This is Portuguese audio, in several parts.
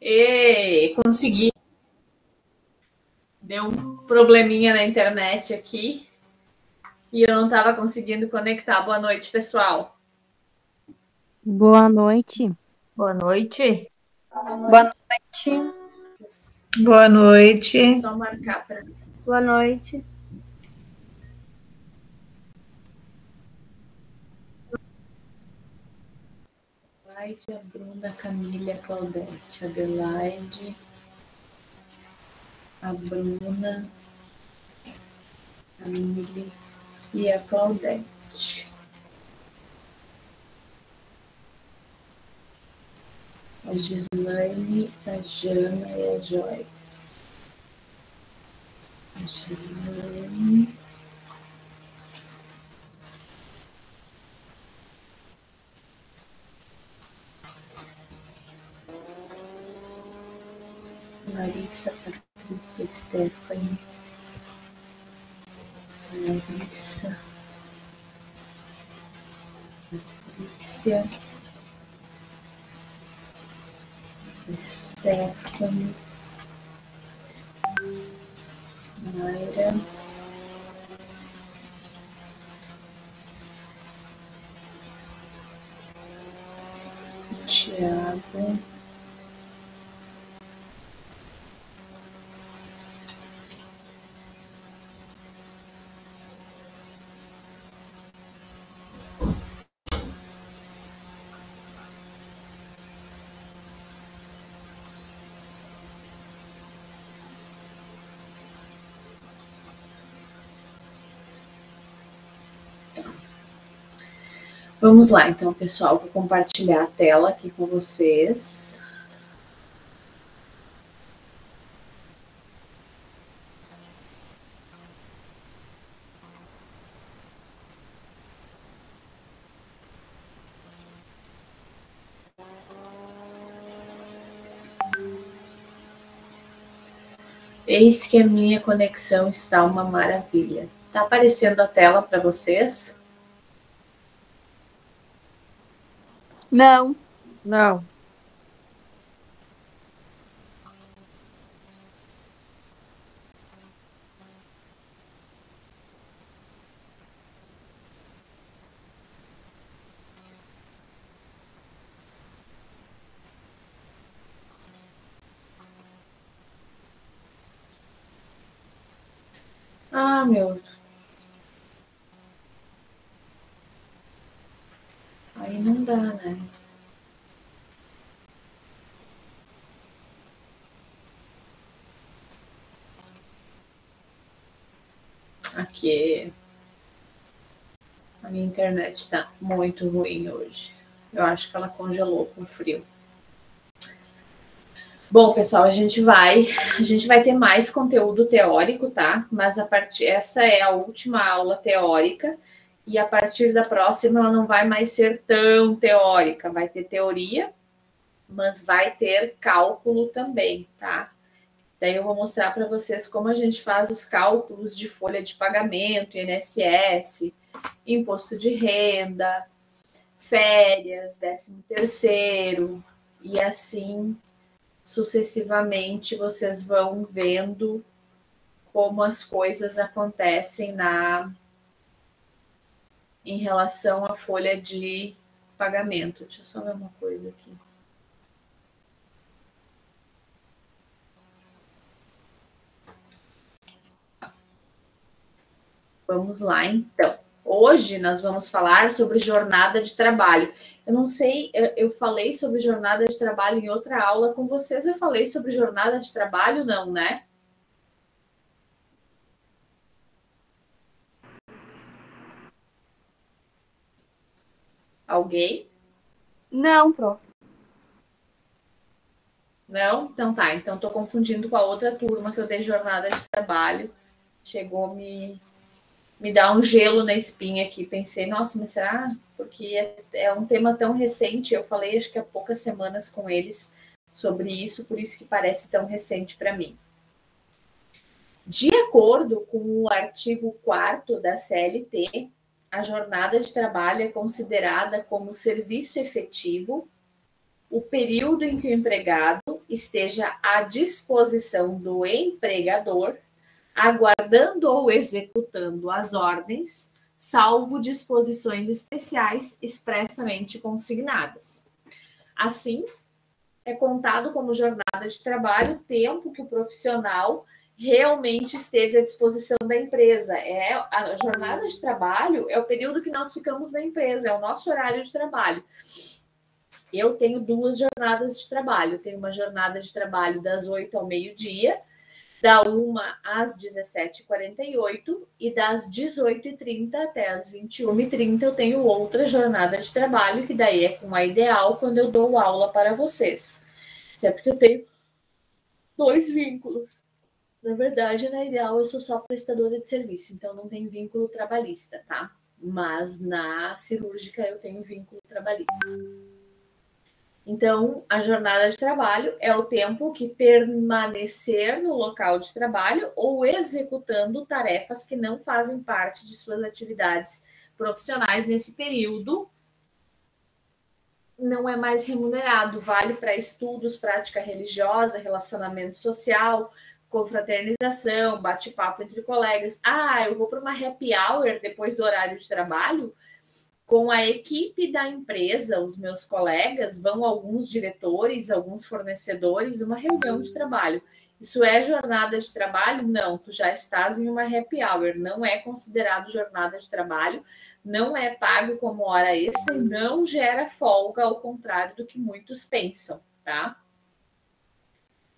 E consegui. Deu um probleminha na internet aqui e eu não estava conseguindo conectar. Boa noite, pessoal. Boa noite. Boa noite. Boa noite. Boa noite. Só marcar para. Boa noite. Adelaide, a Bruna, a Camila, a Claudete. Adelaide, a Bruna, a Camila e a Claudete. A Gislaine, a Jana e a Joyce. A Gislaine. Larissa, Patrícia, Stephanie. Larissa. Patrícia. Stephanie. Mayra. Tiago. Vamos lá, então, pessoal. Vou compartilhar a tela aqui com vocês. Eis que a minha conexão está uma maravilha. Está aparecendo a tela para vocês? Não. Não. Ah, meu. Aí não dá, né? Aqui. A minha internet está muito ruim hoje. Eu acho que ela congelou com frio. Bom, pessoal, a gente vai ter mais conteúdo teórico, tá? Mas essa é a última aula teórica e a partir da próxima ela não vai mais ser tão teórica, vai ter teoria, mas vai ter cálculo também, tá? Daí eu vou mostrar para vocês como a gente faz os cálculos de folha de pagamento, INSS, imposto de renda, férias, 13º e assim sucessivamente vocês vão vendo como as coisas acontecem em relação à folha de pagamento. Deixa eu só ver uma coisa aqui. Vamos lá, então. Hoje nós vamos falar sobre jornada de trabalho. Eu não sei, eu falei sobre jornada de trabalho em outra aula com vocês. Eu falei sobre jornada de trabalho, não, né? Alguém? Não, Prof. Não? Então tá. Então estou confundindo com a outra turma que eu dei jornada de trabalho. Chegou me dar um gelo na espinha aqui. Pensei, nossa, mas será? Porque é um tema tão recente. Eu falei, acho que há poucas semanas com eles sobre isso, por isso que parece tão recente para mim. De acordo com o artigo 4º da CLT, a jornada de trabalho é considerada como serviço efetivo o período em que o empregado esteja à disposição do empregador, aguardando ou executando as ordens, salvo disposições especiais expressamente consignadas. Assim, é contado como jornada de trabalho o tempo que o profissional realmente esteve à disposição da empresa. A jornada de trabalho é o período que nós ficamos na empresa, é o nosso horário de trabalho. Eu tenho 2 jornadas de trabalho. Eu tenho uma jornada de trabalho das 8 ao meio-dia, da 1 às 17h48 e das 18h30 até as 21h30 eu tenho outra jornada de trabalho, que daí é com a Ideal, quando eu dou aula para vocês. Isso é porque eu tenho 2 vínculos. Na verdade, na Ideal eu sou só prestadora de serviço, então não tem vínculo trabalhista, tá? Mas na cirúrgica eu tenho vínculo trabalhista. Então, a jornada de trabalho é o tempo que permanecer no local de trabalho ou executando tarefas que não fazem parte de suas atividades profissionais nesse período. Não é mais remunerado, vale para estudos, prática religiosa, relacionamento social, confraternização, bate-papo entre colegas. Eu vou para uma happy hour depois do horário de trabalho? Com a equipe da empresa, os meus colegas, vão alguns diretores, alguns fornecedores, uma reunião de trabalho. Isso é jornada de trabalho? Não, tu já estás em uma happy hour, não é considerado jornada de trabalho, não é pago como hora extra e não gera folga, ao contrário do que muitos pensam, tá?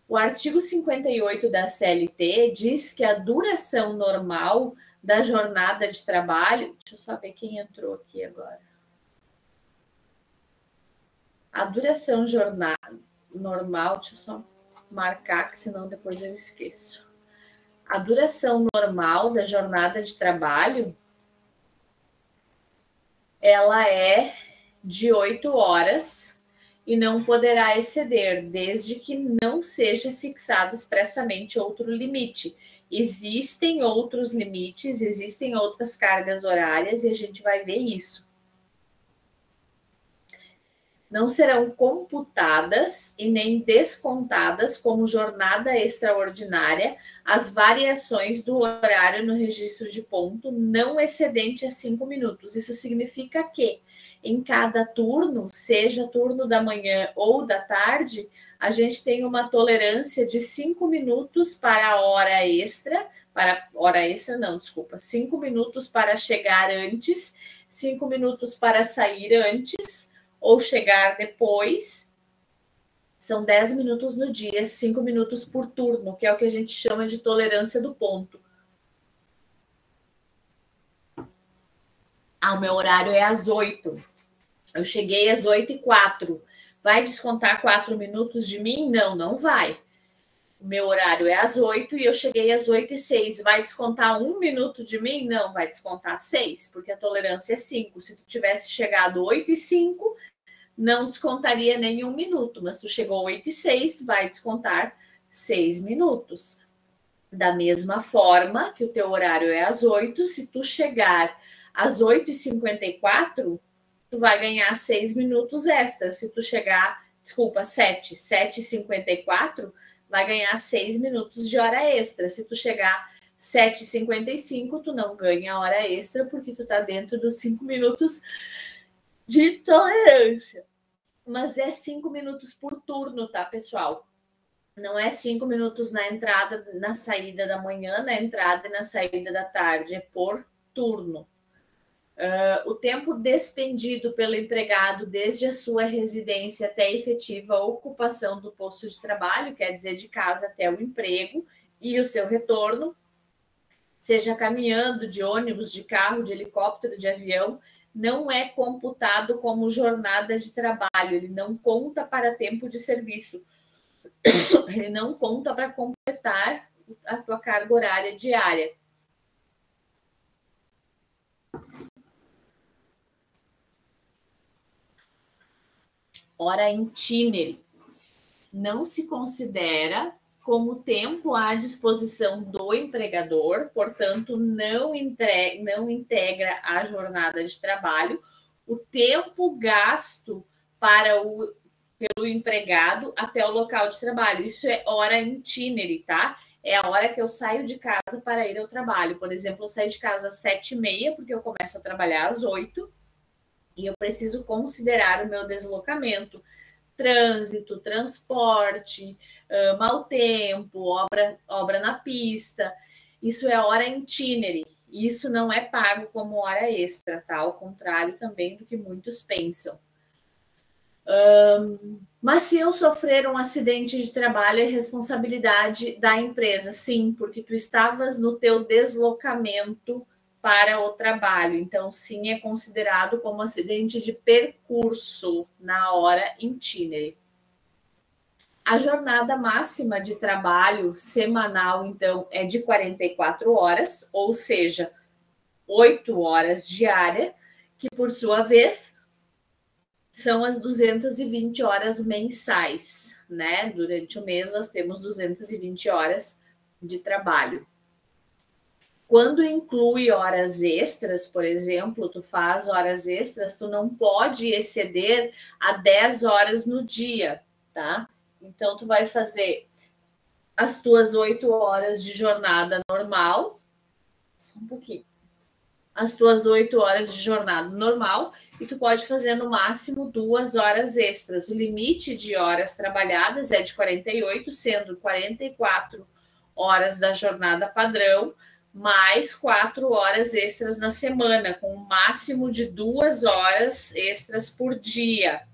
O artigo 58 da CLT diz que a duração normal da jornada de trabalho... Deixa eu só ver quem entrou aqui agora. A duração normal... Deixa eu só marcar, que senão depois eu esqueço. A duração normal da jornada de trabalho, ela é de 8 horas e não poderá exceder, desde que não seja fixado expressamente outro limite. Existem outros limites, existem outras cargas horárias e a gente vai ver isso. Não serão computadas e nem descontadas como jornada extraordinária as variações do horário no registro de ponto não excedente a 5 minutos. Isso significa que em cada turno, seja turno da manhã ou da tarde, a gente tem uma tolerância de 5 minutos para a hora extra, 5 minutos para chegar antes, 5 minutos para sair antes ou chegar depois. São 10 minutos no dia, 5 minutos por turno, que é o que a gente chama de tolerância do ponto. O meu horário é às 8. Eu cheguei às 8h04. Vai descontar 4 minutos de mim? Não, não vai. O meu horário é às 8 e eu cheguei às 8h06. Vai descontar 1 minuto de mim? Não, vai descontar 6, porque a tolerância é 5. Se tu tivesse chegado 8h05, não descontaria nem 1 minuto, mas tu chegou 8h06, vai descontar 6 minutos. Da mesma forma que o teu horário é às 8, se tu chegar às 8h54, tu vai ganhar 6 minutos extras. Se tu chegar, 7h54, vai ganhar 6 minutos de hora extra. Se tu chegar 7h55, tu não ganha hora extra, porque tu tá dentro dos 5 minutos de tolerância. Mas é 5 minutos por turno, tá, pessoal? Não é 5 minutos na entrada, na saída da manhã, na entrada e na saída da tarde. É por turno. O tempo despendido pelo empregado desde a sua residência até a efetiva ocupação do posto de trabalho, quer dizer, de casa até o emprego, e o seu retorno, seja caminhando, de ônibus, de carro, de helicóptero, de avião, não é computado como jornada de trabalho, ele não conta para tempo de serviço, ele não conta para completar a tua carga horária diária. Hora itinere não se considera como tempo à disposição do empregador, portanto, não integra a jornada de trabalho. O tempo gasto para o pelo empregado até o local de trabalho. Isso é hora itinerary, tá? É a hora que eu saio de casa para ir ao trabalho. Por exemplo, eu saio de casa às 7h30, porque eu começo a trabalhar às 8h, e eu preciso considerar o meu deslocamento, trânsito, transporte, mau tempo, obra na pista. Isso é hora itinerary. Isso não é pago como hora extra, tá? Ao contrário também do que muitos pensam. Mas se eu sofrer um acidente de trabalho, é responsabilidade da empresa, sim, porque tu estavas no teu deslocamento para o trabalho. Então, sim, é considerado como acidente de percurso na hora itinerary. A jornada máxima de trabalho semanal, então, é de 44 horas, ou seja, 8 horas diária, que, por sua vez, são as 220 horas mensais, né? Durante o mês, nós temos 220 horas de trabalho. Quando inclui horas extras, por exemplo, tu faz horas extras, tu não pode exceder a 10 horas no dia, tá? Então, tu vai fazer as tuas 8 horas de jornada normal, só um pouquinho, as tuas 8 horas de jornada normal, e tu pode fazer no máximo 2 horas extras. O limite de horas trabalhadas é de 48, sendo 44 horas da jornada padrão, mais 4 horas extras na semana, com um máximo de 2 horas extras por dia.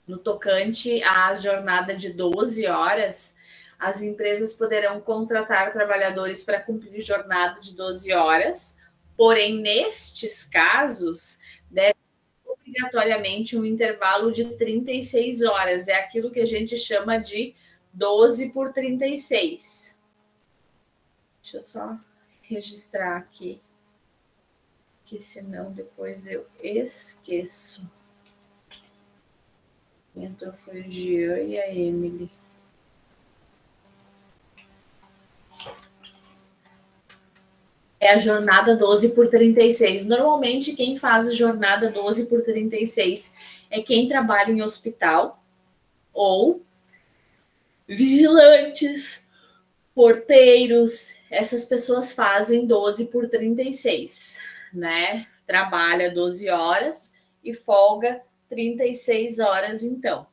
No tocante à jornada de 12 horas, as empresas poderão contratar trabalhadores para cumprir jornada de 12 horas, porém, nestes casos, deve obrigatoriamente um intervalo de 36 horas. É aquilo que a gente chama de 12 por 36. Deixa eu só registrar aqui, que senão depois eu esqueço. Entrou foi o Jean e a Emily. É a jornada 12 por 36. Normalmente, quem faz a jornada 12 por 36 é quem trabalha em hospital ou vigilantes, porteiros. Essas pessoas fazem 12 por 36, né? Trabalha 12 horas e folga 36 horas, então.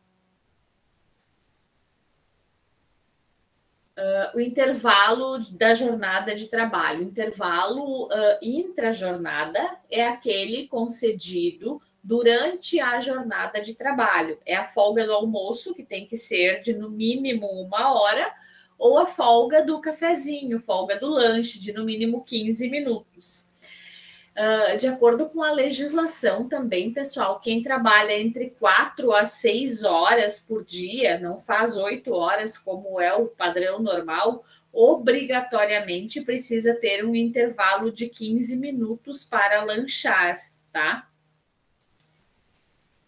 O intervalo da jornada de trabalho. O intervalo intra-jornada é aquele concedido durante a jornada de trabalho. É a folga do almoço, que tem que ser de no mínimo 1 hora, ou a folga do cafezinho, folga do lanche, de no mínimo 15 minutos. De acordo com a legislação também, pessoal, quem trabalha entre 4 a 6 horas por dia, não faz 8 horas, como é o padrão normal, obrigatoriamente precisa ter um intervalo de 15 minutos para lanchar, tá?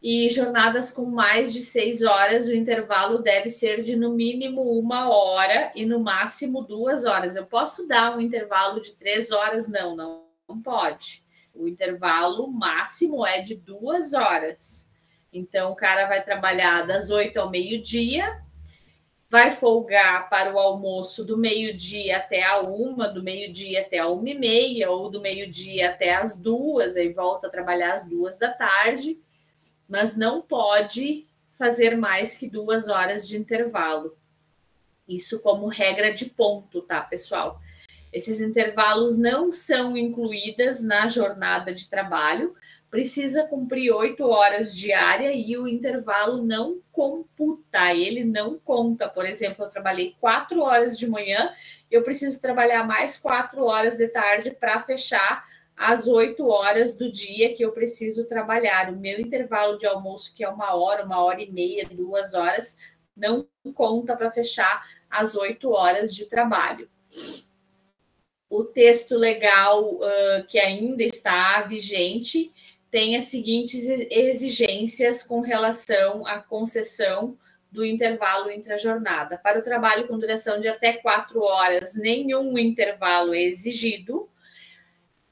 E jornadas com mais de 6 horas, o intervalo deve ser de no mínimo 1 hora e no máximo 2 horas. Eu posso dar um intervalo de 3 horas? Não pode. O intervalo máximo é de 2 horas. Então, o cara vai trabalhar das 8 ao meio-dia, vai folgar para o almoço do meio-dia até a 1, do meio-dia até a 1h30, ou do meio-dia até as 2, aí volta a trabalhar às 2 da tarde, mas não pode fazer mais que 2 horas de intervalo. Isso como regra de ponto, tá, pessoal? Esses intervalos não são incluídas na jornada de trabalho, precisa cumprir 8 horas diária e o intervalo não computa, ele não conta. Por exemplo, eu trabalhei 4 horas de manhã, eu preciso trabalhar mais 4 horas de tarde para fechar as 8 horas do dia que eu preciso trabalhar. O meu intervalo de almoço, que é 1 hora, 1h30, 2 horas, não conta para fechar as 8 horas de trabalho. O texto legal que ainda está vigente tem as seguintes exigências com relação à concessão do intervalo intra-jornada. Para o trabalho com duração de até 4 horas, nenhum intervalo é exigido.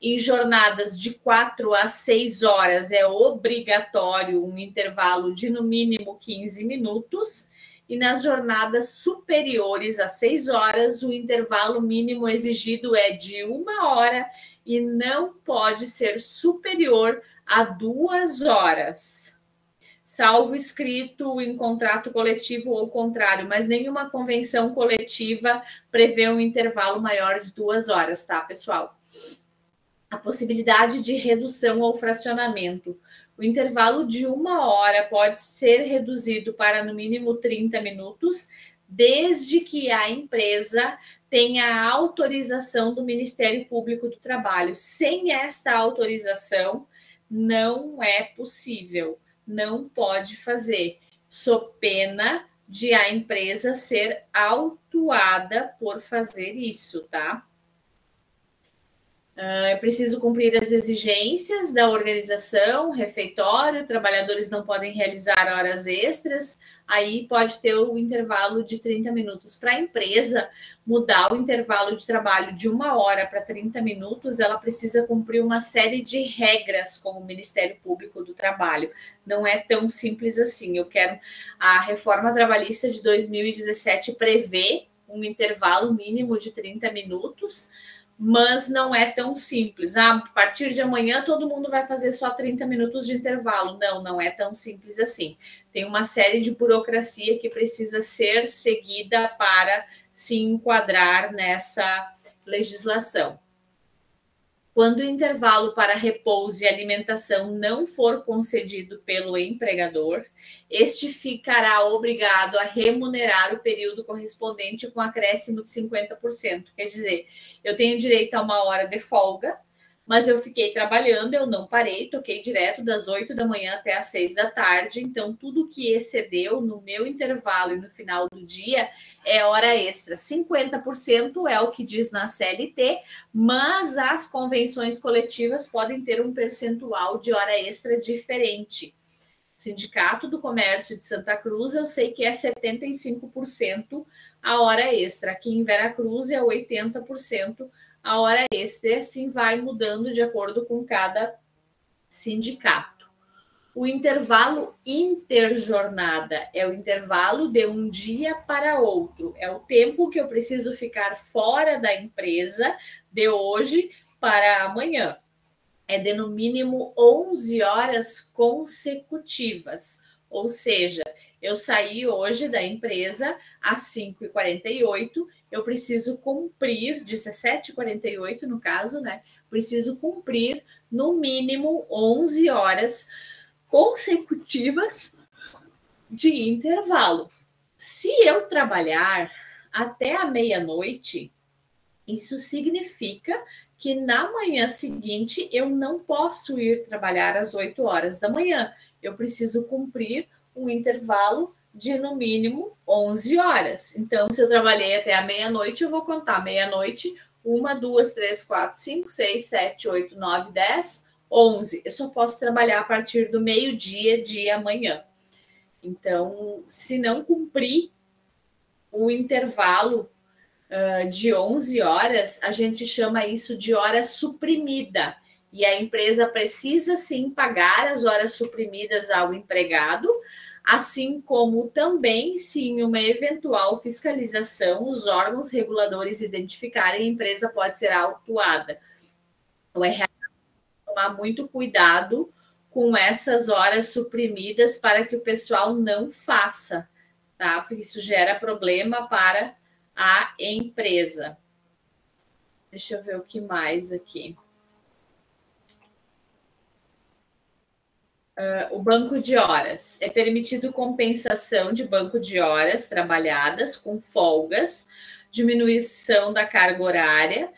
Em jornadas de 4 a 6 horas é obrigatório um intervalo de no mínimo 15 minutos. E nas jornadas superiores a 6 horas, o intervalo mínimo exigido é de 1 hora e não pode ser superior a 2 horas. Salvo escrito em contrato coletivo ou contrário, mas nenhuma convenção coletiva prevê um intervalo maior de 2 horas, tá, pessoal? A possibilidade de redução ou fracionamento. O intervalo de 1 hora pode ser reduzido para no mínimo 30 minutos, desde que a empresa tenha a autorização do Ministério Público do Trabalho. Sem esta autorização, não é possível, não pode fazer, sob pena de a empresa ser autuada por fazer isso, tá? É preciso cumprir as exigências da organização, refeitório, trabalhadores não podem realizar horas extras, aí pode ter o intervalo de 30 minutos. Para a empresa mudar o intervalo de trabalho de 1 hora para 30 minutos, ela precisa cumprir uma série de regras com o Ministério Público do Trabalho. Não é tão simples assim. A reforma trabalhista de 2017 prevê um intervalo mínimo de 30 minutos, mas não é tão simples. A partir de amanhã todo mundo vai fazer só 30 minutos de intervalo. Não é tão simples assim. Tem uma série de burocracia que precisa ser seguida para se enquadrar nessa legislação. Quando o intervalo para repouso e alimentação não for concedido pelo empregador, este ficará obrigado a remunerar o período correspondente com acréscimo de 50%. Quer dizer, eu tenho direito a 1 hora de folga, mas eu fiquei trabalhando, eu não parei, toquei direto das 8 da manhã até as 6 da tarde, então tudo que excedeu no meu intervalo e no final do dia é hora extra. 50% é o que diz na CLT, mas as convenções coletivas podem ter um percentual de hora extra diferente. Sindicato do Comércio de Santa Cruz, eu sei que é 75% a hora extra. Aqui em Veracruz é 80% a hora extra, e assim vai mudando de acordo com cada sindicato. O intervalo interjornada é o intervalo de um dia para outro. É o tempo que eu preciso ficar fora da empresa de hoje para amanhã. É de no mínimo 11 horas consecutivas. Ou seja, eu saí hoje da empresa às 5h48, eu preciso cumprir, 17h48 no caso, né? Preciso cumprir no mínimo 11 horas consecutivas de intervalo. Se eu trabalhar até a meia-noite, isso significa que na manhã seguinte eu não posso ir trabalhar às 8 horas da manhã. Eu preciso cumprir um intervalo de no mínimo 11 horas. Então, se eu trabalhei até a meia-noite, eu vou contar meia-noite, 1, 2, 3, 4, 5, 6, 7, 8, 9, 10, 11. Eu só posso trabalhar a partir do meio-dia de amanhã. Então, se não cumprir o intervalo de 11 horas, a gente chama isso de hora suprimida. E a empresa precisa, sim, pagar as horas suprimidas ao empregado, assim como também, se em uma eventual fiscalização, os órgãos reguladores identificarem, a empresa pode ser autuada. O RH tem que tomar muito cuidado com essas horas suprimidas para que o pessoal não faça, tá? Porque isso gera problema para a empresa. Deixa eu ver o que mais aqui. O banco de horas. É permitido compensação de banco de horas trabalhadas com folgas, diminuição da carga horária.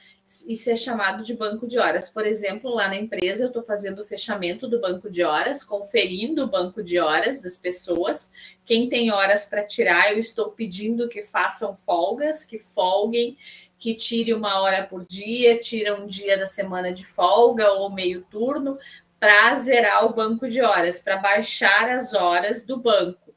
Isso é chamado de banco de horas. Por exemplo, lá na empresa eu estou fazendo o fechamento do banco de horas, conferindo o banco de horas das pessoas. Quem tem horas para tirar, eu estou pedindo que façam folgas, que folguem, que tire 1 hora por dia, tira um dia da semana de folga ou meio turno, para zerar o banco de horas, para baixar as horas do banco.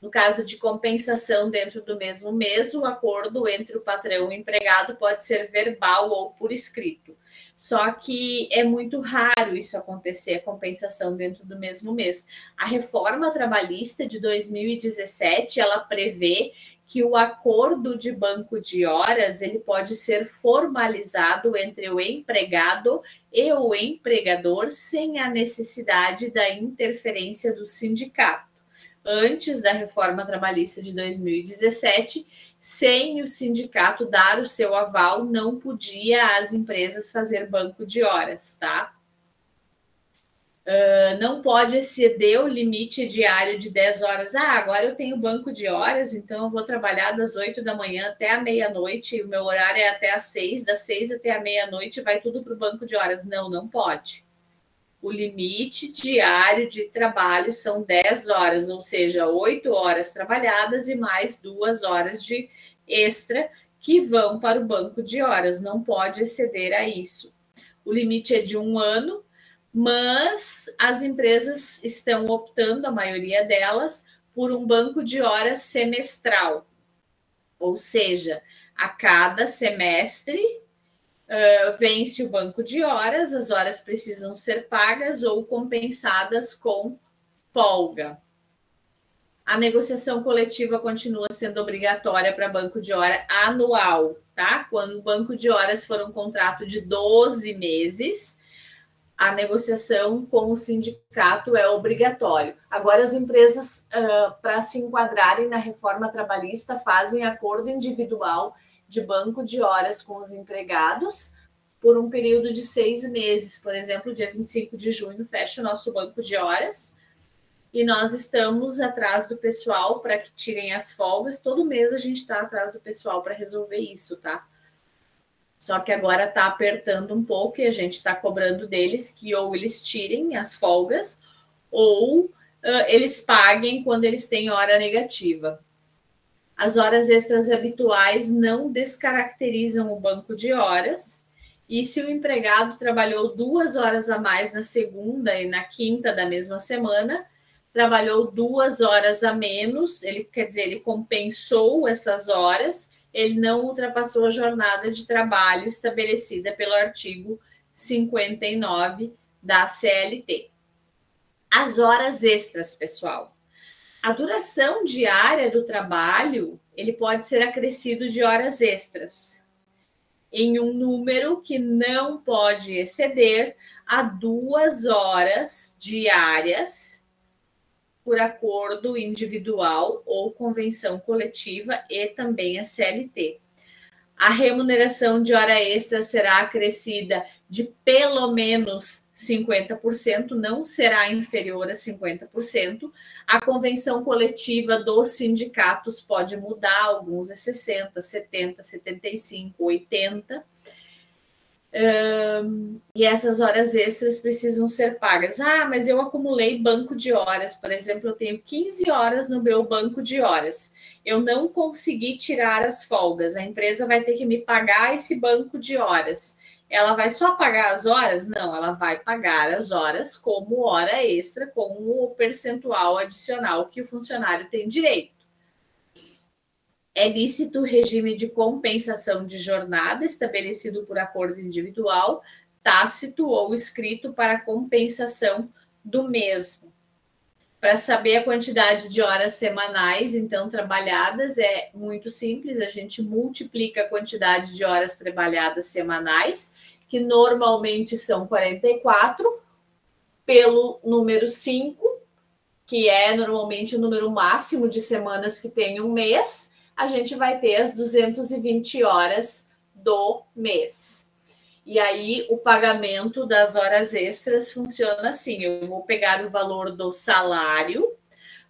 No caso de compensação dentro do mesmo mês, o acordo entre o patrão e o empregado pode ser verbal ou por escrito. Só que é muito raro isso acontecer, a compensação dentro do mesmo mês. A reforma trabalhista de 2017, ela prevê que o acordo de banco de horas ele pode ser formalizado entre o empregado e o empregador sem a necessidade da interferência do sindicato. Antes da reforma trabalhista de 2017, sem o sindicato dar o seu aval, não podia as empresas fazer banco de horas, tá? Não pode exceder o limite diário de 10 horas. Agora eu tenho banco de horas, então eu vou trabalhar das 8 da manhã até a meia-noite, e o meu horário é até às 6, das 6 até a meia-noite, vai tudo para o banco de horas. Não, não pode. O limite diário de trabalho são 10 horas, ou seja, 8 horas trabalhadas e mais 2 horas de extra que vão para o banco de horas. Não pode exceder a isso. O limite é de 1 ano, mas as empresas estão optando, a maioria delas, por um banco de horas semestral. Ou seja, a cada semestre vence o banco de horas, as horas precisam ser pagas ou compensadas com folga. A negociação coletiva continua sendo obrigatória para banco de hora anual, tá? Quando o banco de horas for um contrato de 12 meses, a negociação com o sindicato é obrigatório. Agora, as empresas, para se enquadrarem na reforma trabalhista, fazem acordo individual de banco de horas com os empregados por um período de 6 meses. Por exemplo, dia 25 de junho fecha o nosso banco de horas e nós estamos atrás do pessoal para que tirem as folgas. Todo mês a gente está atrás do pessoal para resolver isso, tá? Só que agora está apertando um pouco e a gente está cobrando deles que ou eles tirem as folgas ou eles paguem quando eles têm hora negativa. As horas extras habituais não descaracterizam o banco de horas, e se o empregado trabalhou 2 horas a mais na segunda e na quinta da mesma semana, trabalhou 2 horas a menos, ele compensou essas horas, ele não ultrapassou a jornada de trabalho estabelecida pelo artigo 59 da CLT. As horas extras, pessoal. A duração diária do trabalho, ele pode ser acrescido de horas extras em um número que não pode exceder a 2 horas diárias por acordo individual ou convenção coletiva e também a CLT. A remuneração de hora extra será acrescida de pelo menos 50%, não será inferior a 50%. A convenção coletiva dos sindicatos pode mudar, alguns é 60%, 70%, 75%, 80%. E essas horas extras precisam ser pagas. Mas eu acumulei banco de horas, por exemplo, eu tenho 15 horas no meu banco de horas. Eu não consegui tirar as folgas, a empresa vai ter que me pagar esse banco de horas. Ela vai só pagar as horas? Não, ela vai pagar as horas como hora extra, com o percentual adicional que o funcionário tem direito. É lícito o regime de compensação de jornada estabelecido por acordo individual, tácito ou escrito para compensação do mesmo. Para saber a quantidade de horas semanais, então, trabalhadas, é muito simples, a gente multiplica a quantidade de horas trabalhadas semanais, que normalmente são 44, pelo número 5, que é normalmente o número máximo de semanas que tem um mês, a gente vai ter as 220 horas do mês. E aí, o pagamento das horas extras funciona assim: eu vou pegar o valor do salário,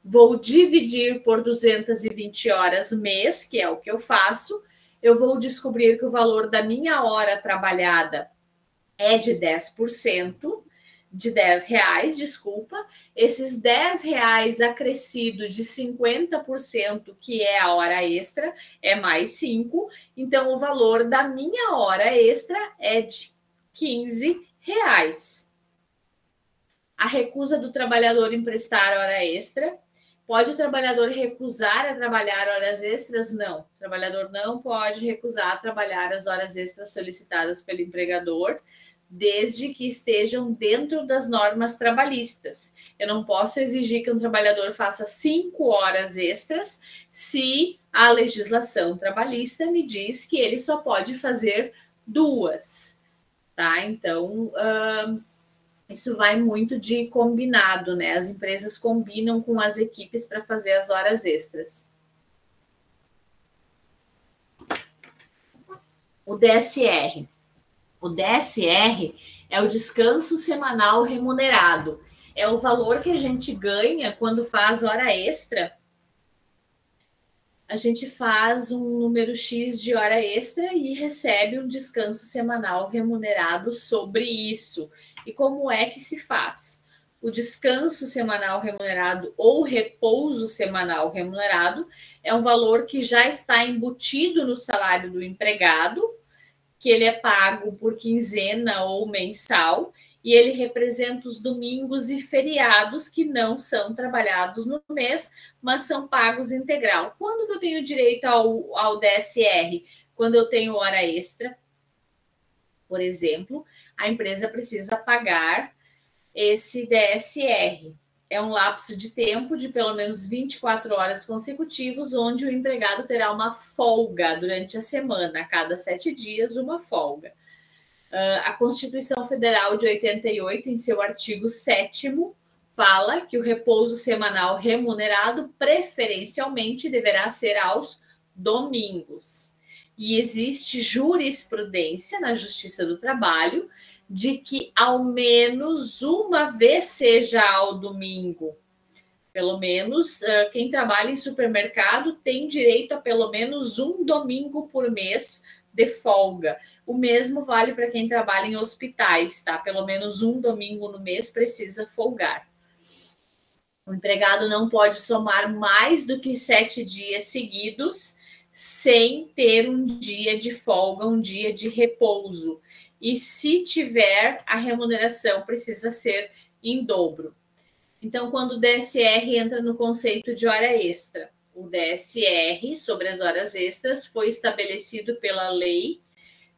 vou dividir por 220 horas mês, que é o que eu faço, eu vou descobrir que o valor da minha hora trabalhada é de 10%, de R$10, desculpa, esses R$10 acrescido de 50%, que é a hora extra, é mais 5, então o valor da minha hora extra é de R$15. A recusa do trabalhador em prestar hora extra Pode o trabalhador recusar a trabalhar horas extras? Não. O trabalhador não pode recusar trabalhar as horas extras solicitadas pelo empregador, desde que estejam dentro das normas trabalhistas. Eu não posso exigir que um trabalhador faça 5 horas extras se a legislação trabalhista me diz que ele só pode fazer 2, tá? Então, isso vai muito de combinado, né? As empresas combinam com as equipes para fazer as horas extras. O DSR. O DSR é o descanso semanal remunerado. É o valor que a gente ganha quando faz hora extra. A gente faz um número X de hora extra e recebe um descanso semanal remunerado sobre isso. E como é que se faz? O descanso semanal remunerado ou repouso semanal remunerado é um valor que já está embutido no salário do empregado, que ele é pago por quinzena ou mensal, e ele representa os domingos e feriados que não são trabalhados no mês, mas são pagos integral. Quando que eu tenho direito ao DSR? Quando eu tenho hora extra, por exemplo, a empresa precisa pagar esse DSR. É um lapso de tempo de pelo menos 24 horas consecutivos, onde o empregado terá uma folga durante a semana, a cada 7 dias, uma folga. A Constituição Federal de 88, em seu artigo 7º, fala que o repouso semanal remunerado preferencialmente deverá ser aos domingos. E existe jurisprudência na Justiça do Trabalho de que ao menos uma vez seja ao domingo. Pelo menos quem trabalha em supermercado tem direito a pelo menos um domingo por mês de folga. O mesmo vale para quem trabalha em hospitais, tá? Pelo menos um domingo no mês precisa folgar. O empregado não pode somar mais do que 7 dias seguidos sem ter um dia de folga, um dia de repouso. E se tiver, a remuneração precisa ser em dobro. Então, quando o DSR entra no conceito de hora extra, o DSR sobre as horas extras foi estabelecido pela Lei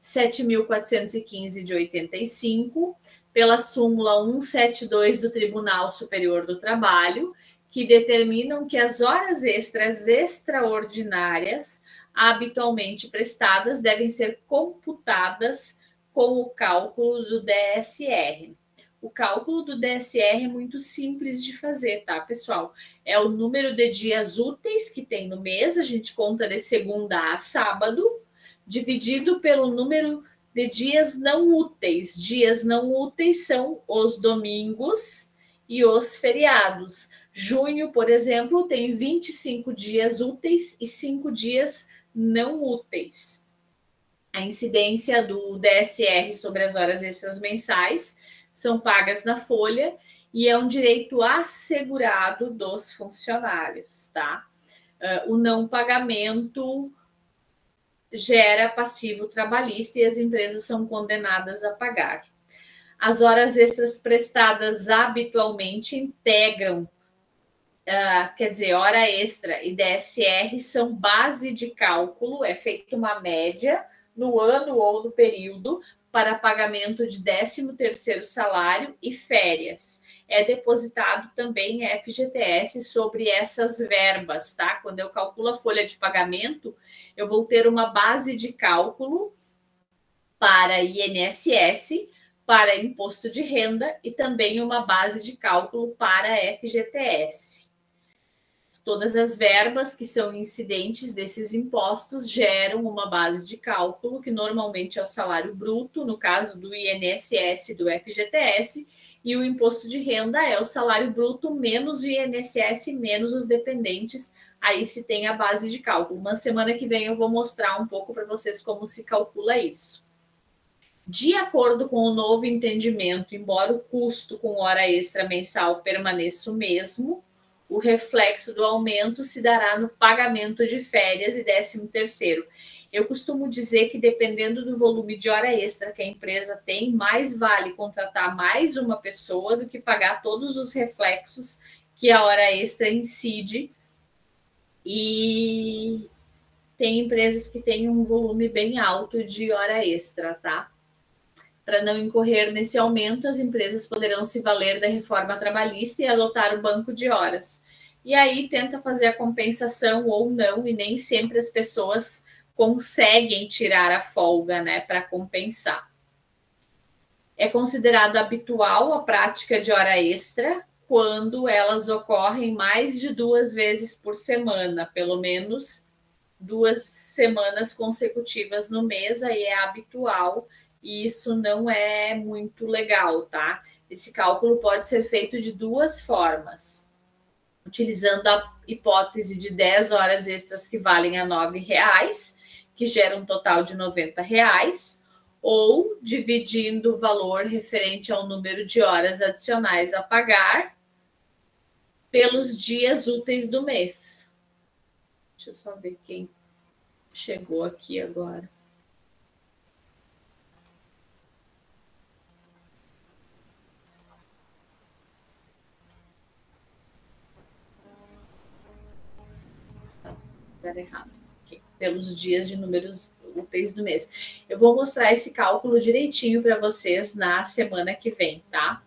7.415 de 85, pela súmula 172 do Tribunal Superior do Trabalho, que determinam que as horas extras extraordinárias habitualmente prestadas devem ser computadas com o cálculo do DSR. O cálculo do DSR é muito simples de fazer, tá, pessoal? É o número de dias úteis que tem no mês, a gente conta de segunda a sábado, dividido pelo número de dias não úteis. Dias não úteis são os domingos e os feriados. Junho, por exemplo, tem 25 dias úteis e 5 dias não úteis. A incidência do DSR sobre as horas extras mensais são pagas na folha e é um direito assegurado dos funcionários, tá? O não pagamento gera passivo trabalhista e as empresas são condenadas a pagar. As horas extras prestadas habitualmente integram, hora extra e DSR são base de cálculo, é feita uma média no ano ou no período para pagamento de 13º salário e férias. É depositado também FGTS sobre essas verbas, tá? Quando eu calculo a folha de pagamento, eu vou ter uma base de cálculo para INSS, para imposto de renda e também uma base de cálculo para FGTS. Todas as verbas que são incidentes desses impostos geram uma base de cálculo, que normalmente é o salário bruto, no caso do INSS e do FGTS, e o imposto de renda é o salário bruto menos o INSS menos os dependentes, aí se tem a base de cálculo. Uma semana que vem eu vou mostrar um pouco para vocês como se calcula isso. De acordo com o novo entendimento, embora o custo com hora extra mensal permaneça o mesmo, o reflexo do aumento se dará no pagamento de férias e 13º. Eu costumo dizer que, dependendo do volume de hora extra que a empresa tem, mais vale contratar mais uma pessoa do que pagar todos os reflexos que a hora extra incide, e tem empresas que têm um volume bem alto de hora extra, tá? Para não incorrer nesse aumento, as empresas poderão se valer da reforma trabalhista e adotar o banco de horas. E aí tenta fazer a compensação ou não, e nem sempre as pessoas conseguem tirar a folga, né, para compensar. É considerado habitual a prática de hora extra quando elas ocorrem mais de 2 vezes por semana, pelo menos 2 semanas consecutivas no mês, aí é habitual, e isso não é muito legal, tá? Esse cálculo pode ser feito de 2 formas. Utilizando a hipótese de 10 horas extras que valem a R$9, que gera um total de R$90, ou dividindo o valor referente ao número de horas adicionais a pagar pelos dias úteis do mês. Deixa eu só ver quem chegou aqui agora. Errado. Aqui, pelos dias de números úteis do mês. Eu vou mostrar esse cálculo direitinho para vocês na semana que vem, tá?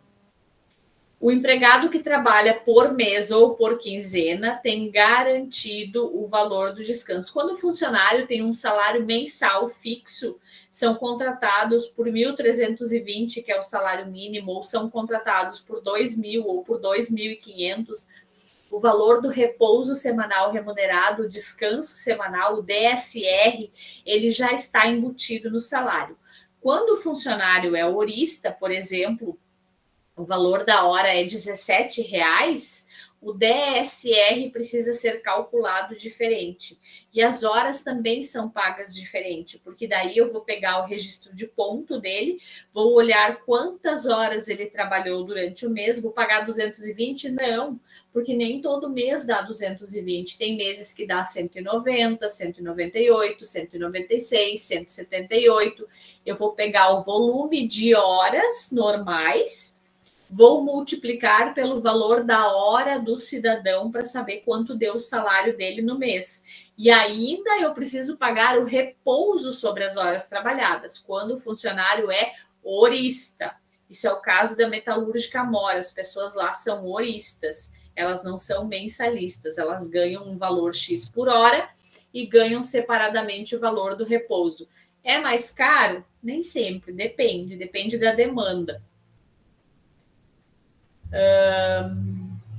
O empregado que trabalha por mês ou por quinzena tem garantido o valor do descanso. Quando o funcionário tem um salário mensal fixo, são contratados por 1.320, que é o salário mínimo, ou são contratados por 2.000 ou por 2.500, o valor do repouso semanal remunerado, o descanso semanal, o DSR, ele já está embutido no salário. Quando o funcionário é horista, por exemplo, o valor da hora é R$17, o DSR precisa ser calculado diferente. E as horas também são pagas diferente, porque daí eu vou pegar o registro de ponto dele, vou olhar quantas horas ele trabalhou durante o mês, vou pagar 220? Não, porque nem todo mês dá 220. Tem meses que dá 190, 198, 196, 178. Eu vou pegar o volume de horas normais, vou multiplicar pelo valor da hora do cidadão para saber quanto deu o salário dele no mês. E ainda eu preciso pagar o repouso sobre as horas trabalhadas, quando o funcionário é horista. Isso é o caso da metalúrgica Amora, as pessoas lá são horistas, elas não são mensalistas, elas ganham um valor X por hora e ganham separadamente o valor do repouso. É mais caro? Nem sempre, depende da demanda.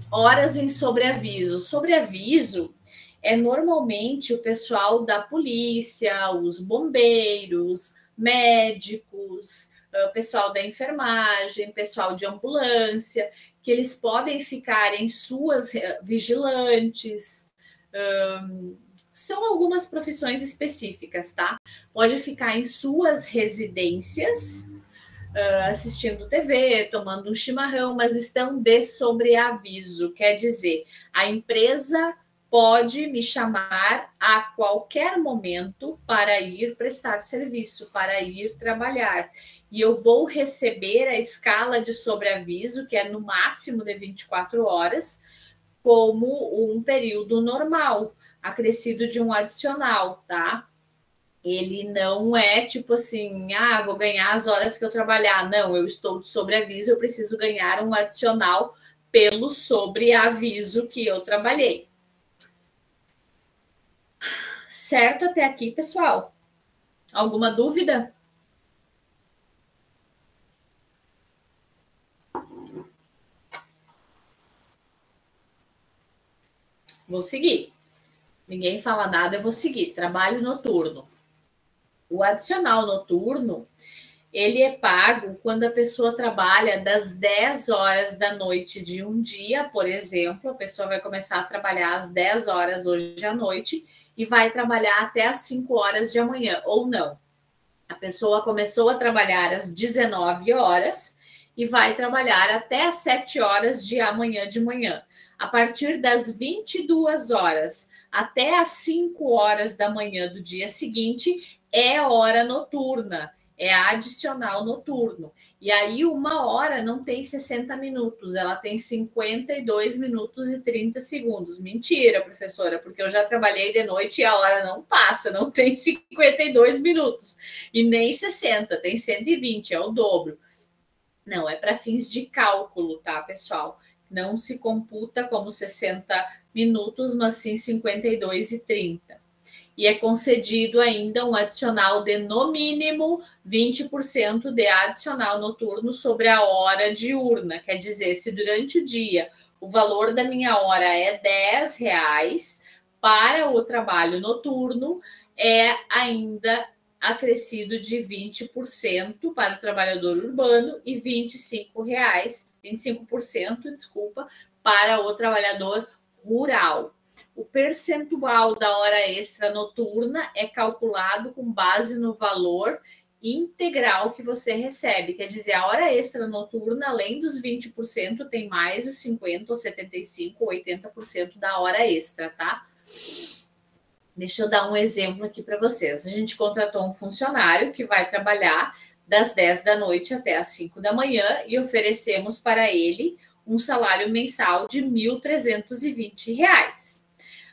Horas em sobreaviso. Sobreaviso é normalmente o pessoal da polícia, os bombeiros, médicos, o pessoal da enfermagem, pessoal de ambulância, que eles podem ficar em suas vigilantes. São algumas profissões específicas, tá? Pode ficar em suas residências, assistindo TV, tomando um chimarrão, mas estão de sobreaviso. Quer dizer, a empresa pode me chamar a qualquer momento para ir prestar serviço, para ir trabalhar. E eu vou receber a escala de sobreaviso, que é no máximo de 24 horas, como um período normal, acrescido de um adicional, tá? Ele não é tipo assim, vou ganhar as horas que eu trabalhar. Não, eu estou de sobreaviso, eu preciso ganhar um adicional pelo sobreaviso que eu trabalhei. Certo até aqui, pessoal? Alguma dúvida? Vou seguir. Ninguém fala nada, eu vou seguir. Trabalho noturno. O adicional noturno, ele é pago quando a pessoa trabalha das 10 horas da noite de um dia, por exemplo, a pessoa vai começar a trabalhar às 10 horas hoje à noite e vai trabalhar até às 5 horas de amanhã, ou não. A pessoa começou a trabalhar às 19 horas e vai trabalhar até às 7 horas de amanhã de manhã. A partir das 22 horas até às 5 horas da manhã do dia seguinte, é hora noturna, é adicional noturno. E aí, 1 hora não tem 60 minutos, ela tem 52 minutos e 30 segundos. Mentira, professora, porque eu já trabalhei de noite e a hora não passa, não tem 52 minutos. E nem 60, tem 120, é o dobro. Não, é para fins de cálculo, tá, pessoal? Não se computa como 60 minutos, mas sim 52 e 30. E é concedido ainda um adicional de, no mínimo, 20% de adicional noturno sobre a hora diurna. Quer dizer, se durante o dia o valor da minha hora é R$10, para o trabalho noturno é ainda acrescido de 20% para o trabalhador urbano e R$25, desculpa, para o trabalhador rural. O percentual da hora extra noturna é calculado com base no valor integral que você recebe. Quer dizer, a hora extra noturna, além dos 20%, tem mais os 50%, ou 75%, ou 80% da hora extra, tá? Deixa eu dar um exemplo aqui para vocês. A gente contratou um funcionário que vai trabalhar das 10 da noite até as 5 da manhã e oferecemos para ele um salário mensal de R$1.320.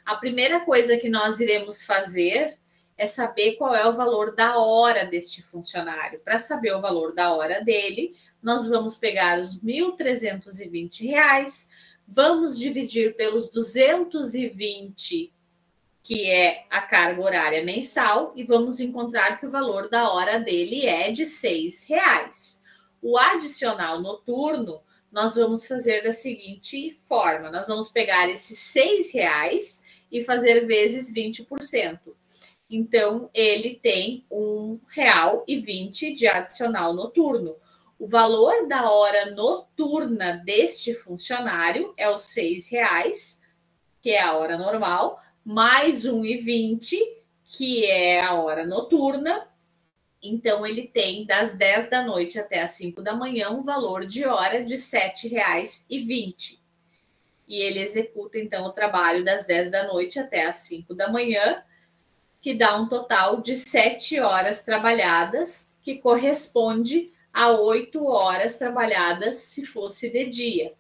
A primeira coisa que nós iremos fazer é saber qual é o valor da hora deste funcionário. Para saber o valor da hora dele, nós vamos pegar os R$1.320, vamos dividir pelos 220, que é a carga horária mensal, e vamos encontrar que o valor da hora dele é de R$6. O adicional noturno, nós vamos fazer da seguinte forma: nós vamos pegar esses R$6 e fazer vezes 20%. Então, ele tem R$1,20 de adicional noturno. O valor da hora noturna deste funcionário é os R$6, que é a hora normal, mais R$1,20, que é a hora noturna. Então, ele tem das 10 da noite até as 5 da manhã um valor de hora de R$7,20. E ele executa, então, o trabalho das 10 da noite até as 5 da manhã, que dá um total de 7 horas trabalhadas, que corresponde a 8 horas trabalhadas se fosse de dia.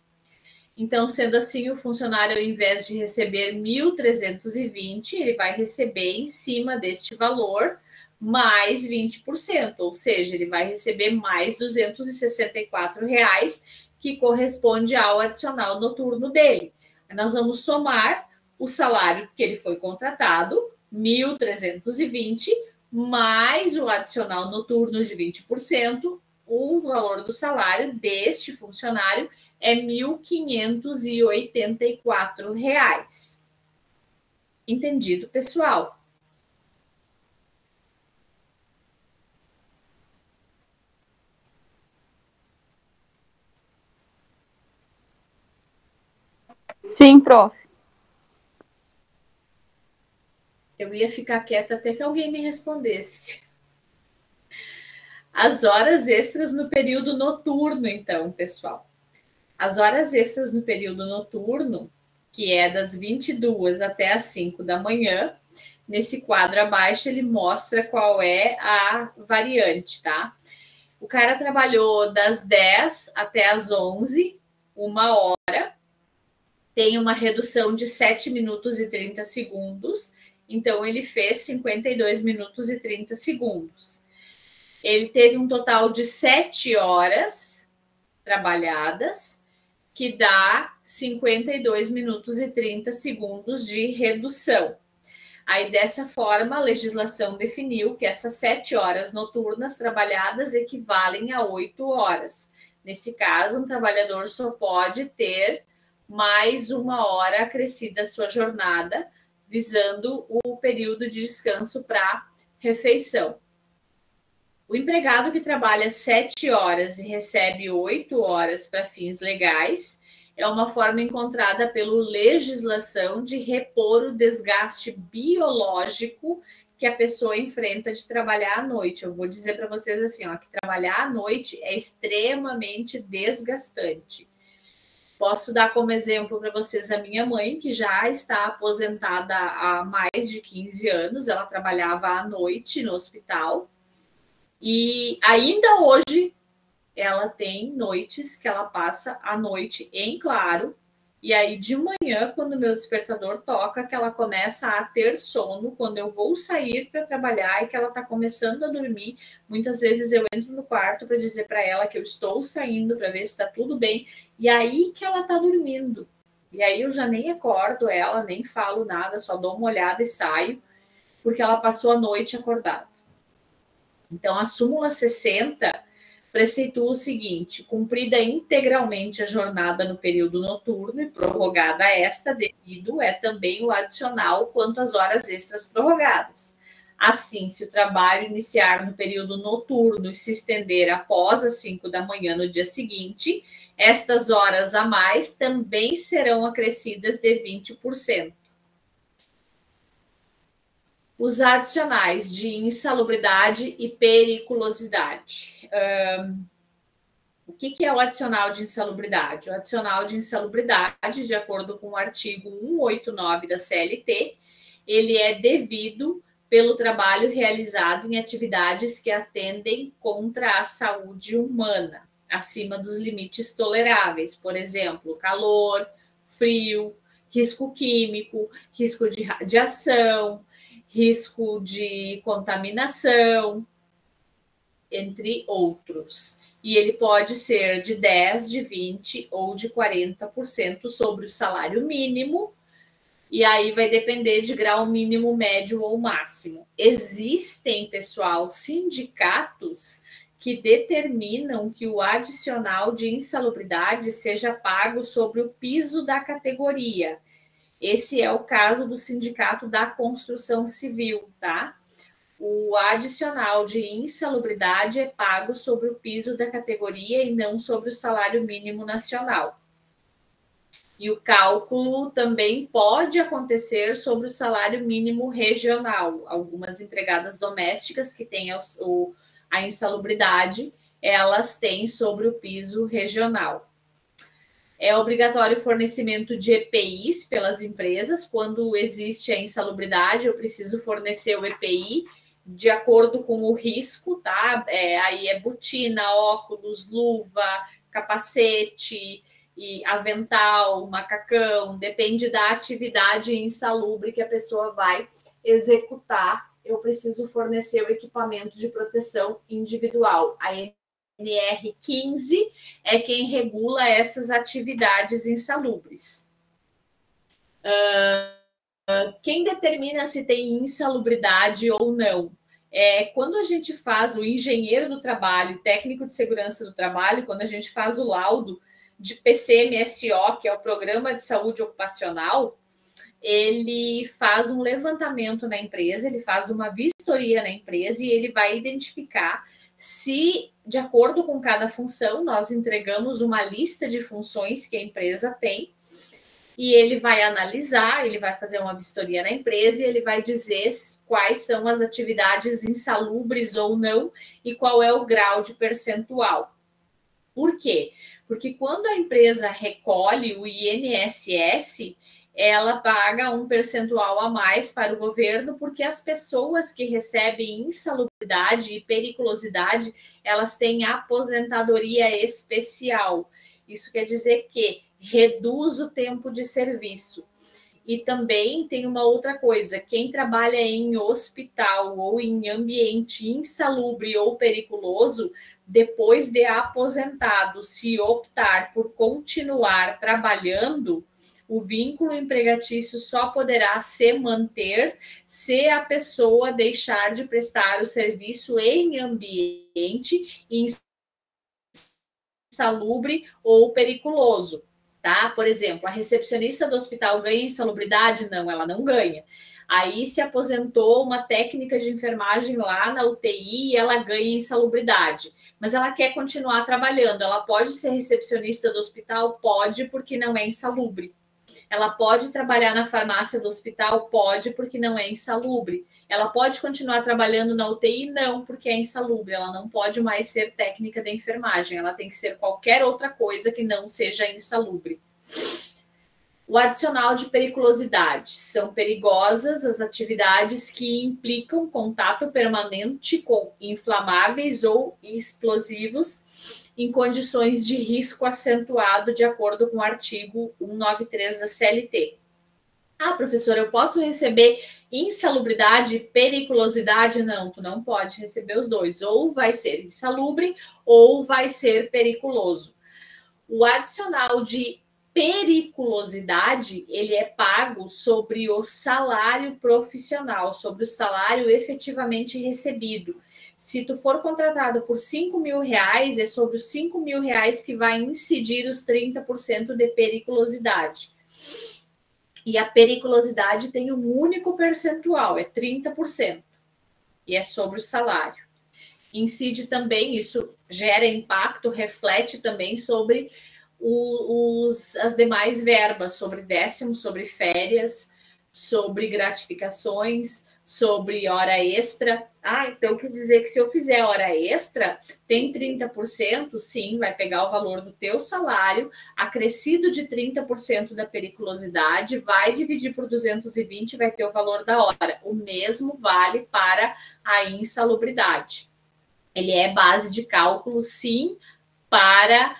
Então, sendo assim, o funcionário, ao invés de receber 1.320, ele vai receber em cima deste valor mais 20%, ou seja, ele vai receber mais R$264, que corresponde ao adicional noturno dele. Nós vamos somar o salário que ele foi contratado, 1.320, mais o adicional noturno de 20%, o valor do salário deste funcionário é R$1.584. Entendido, pessoal? Sim, prof. Eu ia ficar quieta até que alguém me respondesse. As horas extras no período noturno, então, pessoal. As horas extras no período noturno, que é das 22 até as 5 da manhã, nesse quadro abaixo ele mostra qual é a variante, tá? O cara trabalhou das 10 até as 11, 1 hora, tem uma redução de 7 minutos e 30 segundos, então ele fez 52 minutos e 30 segundos. Ele teve um total de 7 horas trabalhadas, que dá 52 minutos e 30 segundos de redução. Aí, dessa forma, a legislação definiu que essas 7 horas noturnas trabalhadas equivalem a 8 horas. Nesse caso, um trabalhador só pode ter mais 1 hora acrescida à sua jornada, visando o período de descanso para refeição. O empregado que trabalha 7 horas e recebe 8 horas para fins legais é uma forma encontrada pela legislação de repor o desgaste biológico que a pessoa enfrenta de trabalhar à noite. Eu vou dizer para vocês assim, ó, que trabalhar à noite é extremamente desgastante. Posso dar como exemplo para vocês a minha mãe, que já está aposentada há mais de 15 anos. Ela trabalhava à noite no hospital. E ainda hoje ela tem noites que ela passa a noite em claro, e aí de manhã, quando o meu despertador toca, que ela começa a ter sono, quando eu vou sair para trabalhar e que ela está começando a dormir, muitas vezes eu entro no quarto para dizer para ela que eu estou saindo para ver se está tudo bem, e aí que ela está dormindo. E aí eu já nem acordo ela, nem falo nada, só dou uma olhada e saio, porque ela passou a noite acordada. Então, a súmula 60 preceitua o seguinte: cumprida integralmente a jornada no período noturno e prorrogada esta, devido é também o adicional quanto às horas extras prorrogadas. Assim, se o trabalho iniciar no período noturno e se estender após as 5 da manhã no dia seguinte, estas horas a mais também serão acrescidas de 20%. Os adicionais de insalubridade e periculosidade. O que é o adicional de insalubridade? O adicional de insalubridade, de acordo com o artigo 189 da CLT, ele é devido pelo trabalho realizado em atividades que atendem contra a saúde humana, acima dos limites toleráveis, por exemplo, calor, frio, risco químico, risco de radiação, risco de contaminação, entre outros. E ele pode ser de 10%, de 20% ou de 40% sobre o salário mínimo, e aí vai depender de grau mínimo, médio ou máximo. Existem, pessoal, sindicatos que determinam que o adicional de insalubridade seja pago sobre o piso da categoria. Esse é o caso do Sindicato da Construção Civil, tá? O adicional de insalubridade é pago sobre o piso da categoria e não sobre o salário mínimo nacional. E o cálculo também pode acontecer sobre o salário mínimo regional. Algumas empregadas domésticas que têm a insalubridade, elas têm sobre o piso regional. É obrigatório o fornecimento de EPIs pelas empresas. Quando existe a insalubridade, eu preciso fornecer o EPI de acordo com o risco, tá? Aí é botina, óculos, luva, capacete, e avental, macacão, depende da atividade insalubre que a pessoa vai executar. Eu preciso fornecer o equipamento de proteção individual. A NR15 é quem regula essas atividades insalubres. Quem determina se tem insalubridade ou não? Quando a gente faz o engenheiro do trabalho, técnico de segurança do trabalho, quando a gente faz o laudo de PCMSO, que é o Programa de Saúde Ocupacional, ele faz um levantamento na empresa, ele faz uma vistoria na empresa e ele vai identificar se, de acordo com cada função, nós entregamos uma lista de funções que a empresa tem, e ele vai analisar, ele vai fazer uma vistoria na empresa e ele vai dizer quais são as atividades insalubres ou não e qual é o grau de percentual. Por quê? Porque quando a empresa recolhe o INSS, ela paga um percentual a mais para o governo, porque as pessoas que recebem insalubridade e periculosidade, elas têm aposentadoria especial. Isso quer dizer que reduz o tempo de serviço. E também tem uma outra coisa: quem trabalha em hospital ou em ambiente insalubre ou periculoso, depois de aposentado, se optar por continuar trabalhando, o vínculo empregatício só poderá se manter se a pessoa deixar de prestar o serviço em ambiente insalubre ou periculoso. Tá? Por exemplo, a recepcionista do hospital ganha insalubridade? Não, ela não ganha. Aí se aposentou uma técnica de enfermagem lá na UTI e ela ganha insalubridade. Mas ela quer continuar trabalhando. Ela pode ser recepcionista do hospital? Pode, porque não é insalubre. Ela pode trabalhar na farmácia do hospital? Pode, porque não é insalubre. Ela pode continuar trabalhando na UTI? Não, porque é insalubre. Ela não pode mais ser técnica de enfermagem. Ela tem que ser qualquer outra coisa que não seja insalubre. O adicional de periculosidade. São perigosas as atividades que implicam contato permanente com inflamáveis ou explosivos em condições de risco acentuado, de acordo com o artigo 193 da CLT. Ah, professora, eu posso receber insalubridade e periculosidade? Não, tu não pode receber os dois. Ou vai ser insalubre ou vai ser periculoso. O adicional de periculosidade, ele é pago sobre o salário profissional, sobre o salário efetivamente recebido. Se tu for contratado por R$5.000, é sobre os R$5.000 que vai incidir os 30% de periculosidade. E a periculosidade tem um único percentual, é 30%. E é sobre o salário. Incide também, isso gera impacto, reflete também sobre as demais verbas, sobre décimo, sobre férias, sobre gratificações, sobre hora extra. Ah, então quer dizer que se eu fizer hora extra, tem 30%, sim, vai pegar o valor do teu salário, acrescido de 30% da periculosidade, vai dividir por 220, vai ter o valor da hora. O mesmo vale para a insalubridade. Ele é base de cálculo, sim, para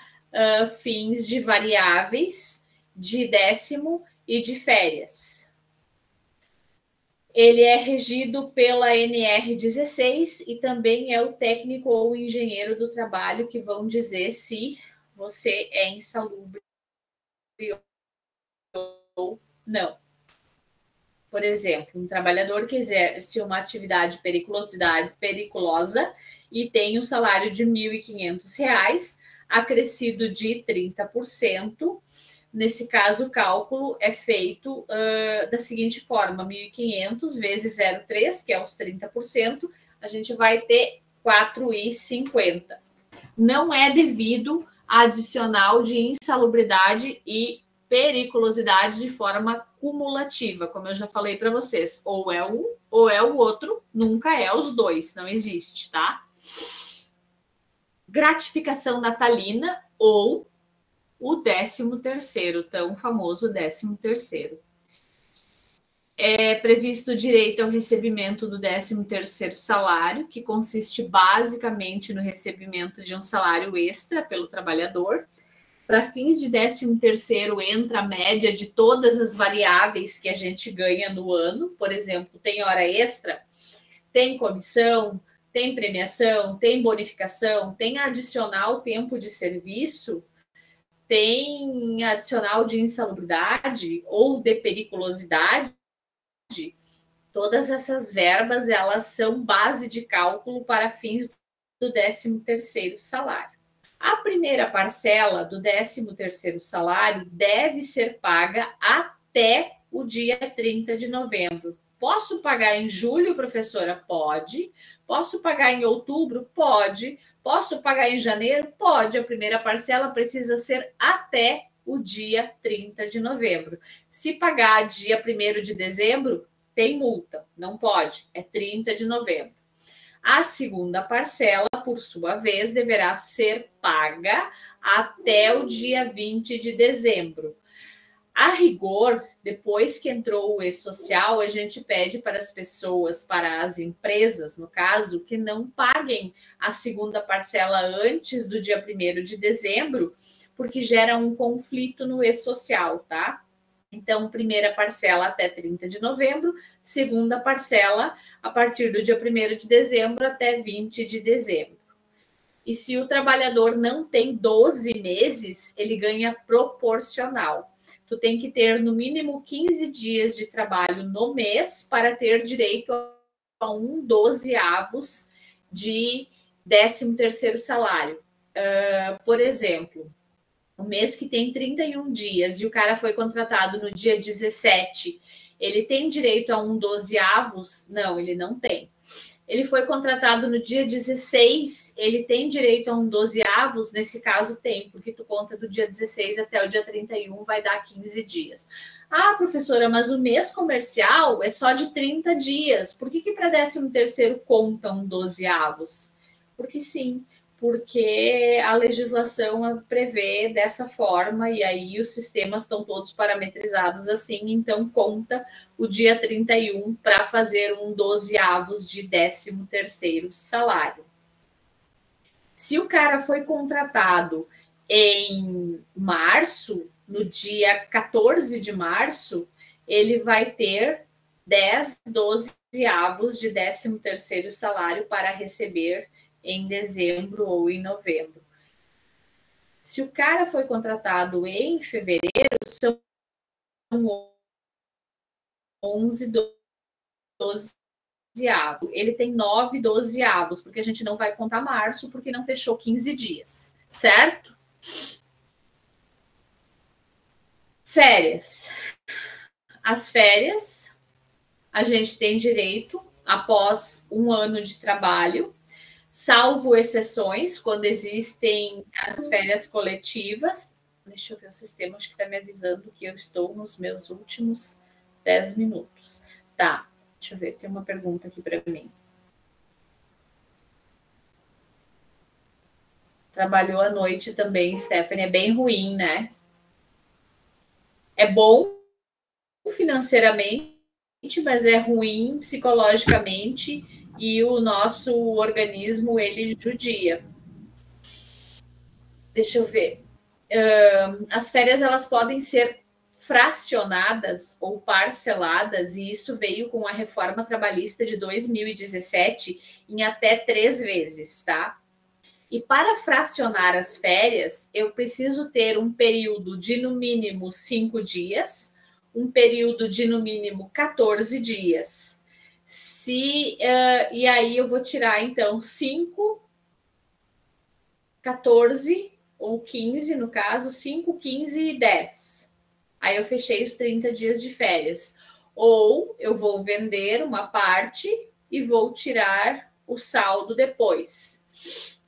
fins de variáveis, de décimo e de férias. Ele é regido pela NR16 e também é o técnico ou engenheiro do trabalho que vão dizer se você é insalubre ou não. Por exemplo, um trabalhador que exerce uma atividade periculosa e tem um salário de R$1.500, acrescido de 30%. Nesse caso, o cálculo é feito da seguinte forma: 1.500 vezes 0,3, que é os 30%, a gente vai ter 4,50. Não é devido a adicional de insalubridade e periculosidade de forma cumulativa, como eu já falei para vocês. Ou é um ou é o outro, nunca é os dois, não existe, tá? Gratificação natalina ou o 13º, tão famoso 13º. É previsto o direito ao recebimento do 13º salário, que consiste basicamente no recebimento de um salário extra pelo trabalhador. Para fins de 13º entra a média de todas as variáveis que a gente ganha no ano. Por exemplo, tem hora extra, tem comissão, tem premiação, tem bonificação, tem adicional tempo de serviço, tem adicional de insalubridade ou de periculosidade. Todas essas verbas, elas são base de cálculo para fins do 13º salário. A primeira parcela do 13º salário deve ser paga até o dia 30 de novembro. Posso pagar em julho, professora? Pode. Posso pagar em outubro? Pode. Posso pagar em janeiro? Pode. A primeira parcela precisa ser até o dia 30 de novembro. Se pagar dia 1º de dezembro, tem multa. Não pode. É 30 de novembro. A segunda parcela, por sua vez, deverá ser paga até o dia 20 de dezembro. A rigor, depois que entrou o E-Social, a gente pede para as pessoas, para as empresas, no caso, que não paguem a segunda parcela antes do dia 1º de dezembro, porque gera um conflito no E-Social, tá? Então, primeira parcela até 30 de novembro, segunda parcela a partir do dia 1º de dezembro até 20 de dezembro. E se o trabalhador não tem 12 meses, ele ganha proporcional. Tu tem que ter no mínimo 15 dias de trabalho no mês para ter direito a 1/12 de 13º salário. Por exemplo, um mês que tem 31 dias e o cara foi contratado no dia 17, ele tem direito a 1/12? Não, ele não tem. Ele foi contratado no dia 16, ele tem direito a 1/12? Nesse caso tem, porque tu conta do dia 16 até o dia 31, vai dar 15 dias. Ah, professora, mas o mês comercial é só de 30 dias. Por que para 13º conta 1/12? Porque sim, porque a legislação prevê dessa forma, e aí os sistemas estão todos parametrizados assim, então conta o dia 31 para fazer um 12avos de 13º salário. Se o cara foi contratado em março, no dia 14 de março, ele vai ter 12avos de 13º salário para receber em dezembro ou em novembro. Se o cara foi contratado em fevereiro, são 11 12avos. Ele tem 9 12avos, porque a gente não vai contar março, porque não fechou 15 dias, certo? Férias. As férias, a gente tem direito após um ano de trabalho, salvo exceções, quando existem as férias coletivas. Deixa eu ver o sistema, acho que está me avisando que eu estou nos meus últimos 10 minutos. Tá, deixa eu ver, tem uma pergunta aqui para mim. Trabalhou à noite também, Stephanie, é bem ruim, né? É bom financeiramente, mas é ruim psicologicamente, e o nosso organismo, ele judia. Deixa eu ver. As férias, elas podem ser fracionadas ou parceladas, e isso veio com a reforma trabalhista de 2017 em até 3 vezes, tá? E para fracionar as férias, eu preciso ter um período de, no mínimo, 5 dias, um período de, no mínimo, 14 dias. E aí eu vou tirar, então, 5, 14 ou 15, no caso, 5, 15 e 10. Aí eu fechei os 30 dias de férias. Ou eu vou vender uma parte e vou tirar o saldo depois.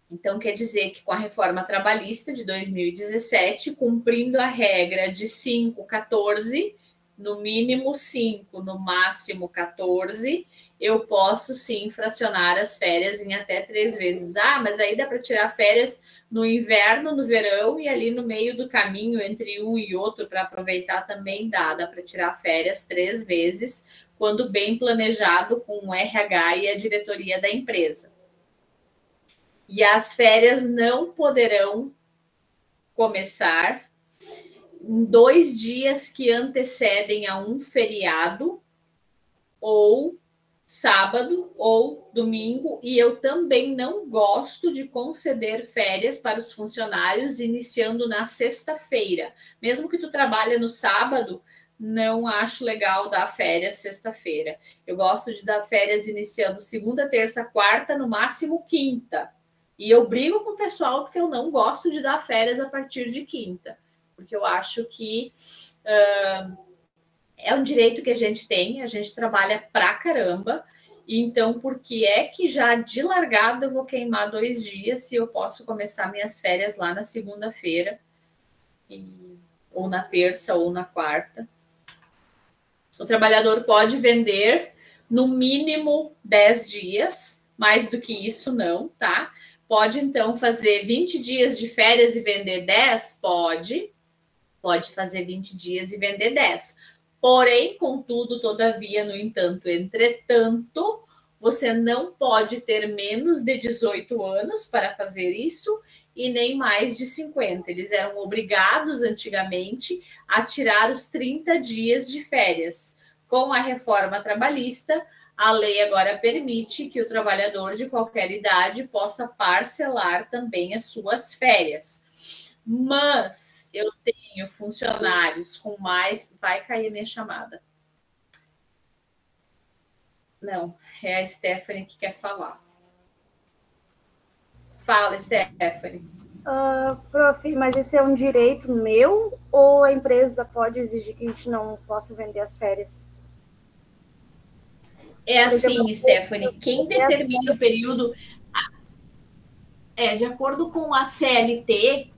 Então, quer dizer que com a reforma trabalhista de 2017, cumprindo a regra de 5, 14, no mínimo 5, no máximo 14, eu posso sim fracionar as férias em até 3 vezes. Ah, mas aí dá para tirar férias no inverno, no verão e ali no meio do caminho entre um e outro para aproveitar também dá. Dá para tirar férias 3 vezes, quando bem planejado com o RH e a diretoria da empresa. E as férias não poderão começar em 2 dias que antecedem a um feriado, ou sábado ou domingo, e eu também não gosto de conceder férias para os funcionários iniciando na sexta-feira. Mesmo que tu trabalhe no sábado, não acho legal dar férias sexta-feira. Eu gosto de dar férias iniciando segunda, terça, quarta, no máximo quinta. E eu brigo com o pessoal porque eu não gosto de dar férias a partir de quinta, porque eu acho que é um direito que a gente tem, a gente trabalha pra caramba, e então por que é que já de largada eu vou queimar 2 dias se eu posso começar minhas férias lá na segunda-feira, ou na terça, ou na quarta? O trabalhador pode vender no mínimo 10 dias, mais do que isso não, tá? Pode, então, fazer 20 dias de férias e vender 10? Pode. Pode fazer 20 dias e vender 10. Porém, contudo, todavia, no entanto, entretanto, você não pode ter menos de 18 anos para fazer isso e nem mais de 50. Eles eram obrigados, antigamente, a tirar os 30 dias de férias. Com a reforma trabalhista, a lei agora permite que o trabalhador de qualquer idade possa parcelar também as suas férias. Mas eu tenho funcionários com mais... Vai cair a minha chamada. Não, é a Stephanie que quer falar. Fala, Stephanie. Prof, mas esse é um direito meu ou a empresa pode exigir que a gente não possa vender as férias? É assim, Stephanie, quem determina o período... de acordo com a CLT,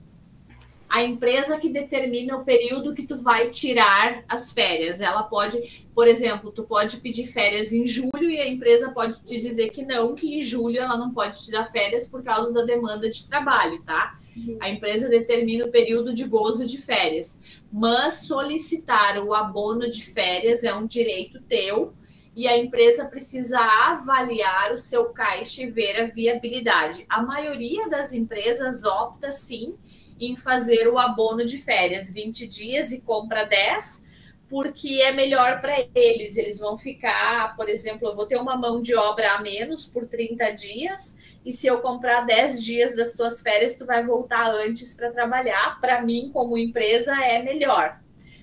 a empresa que determina o período que tu vai tirar as férias. Ela pode, por exemplo, tu pode pedir férias em julho e a empresa pode te dizer que não, que em julho ela não pode te dar férias por causa da demanda de trabalho, tá? A empresa determina o período de gozo de férias, mas solicitar o abono de férias é um direito teu e a empresa precisa avaliar o seu caixa e ver a viabilidade. A maioria das empresas opta, sim, em fazer o abono de férias, 20 dias e compra 10, porque é melhor para eles. Eles vão ficar, por exemplo, eu vou ter uma mão de obra a menos por 30 dias, e se eu comprar 10 dias das tuas férias, tu vai voltar antes para trabalhar. Para mim, como empresa, é melhor.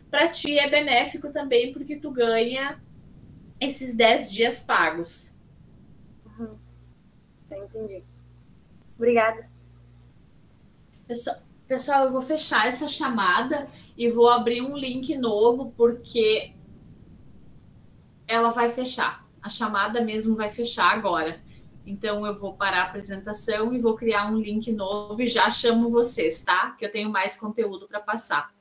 Para ti é benéfico também, porque tu ganha esses 10 dias pagos. Entendi. Obrigada. Pessoal, eu vou fechar essa chamada e vou abrir um link novo, porque ela vai fechar. A chamada mesmo vai fechar agora. Então, eu vou parar a apresentação e vou criar um link novo e já chamo vocês, tá? Que eu tenho mais conteúdo para passar.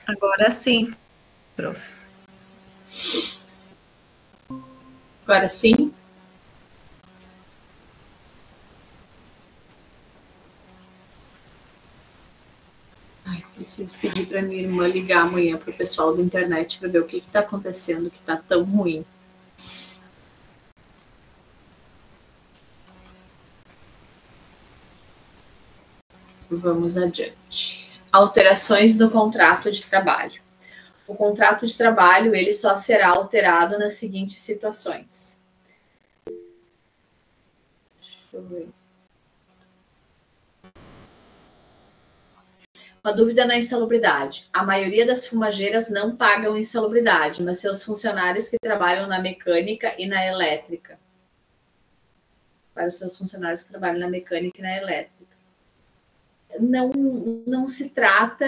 Agora sim, prof. Agora sim? Ai, preciso pedir para minha irmã ligar amanhã para o pessoal da internet para ver o que está acontecendo, que está tão ruim. Vamos adiante. Alterações no contrato de trabalho. O contrato de trabalho, ele só será alterado nas seguintes situações. Deixa eu ver. Uma dúvida na insalubridade. A maioria das fumageiras não pagam insalubridade, mas seus funcionários que trabalham na mecânica e na elétrica. Para os seus funcionários que trabalham na mecânica e na elétrica. Não se trata,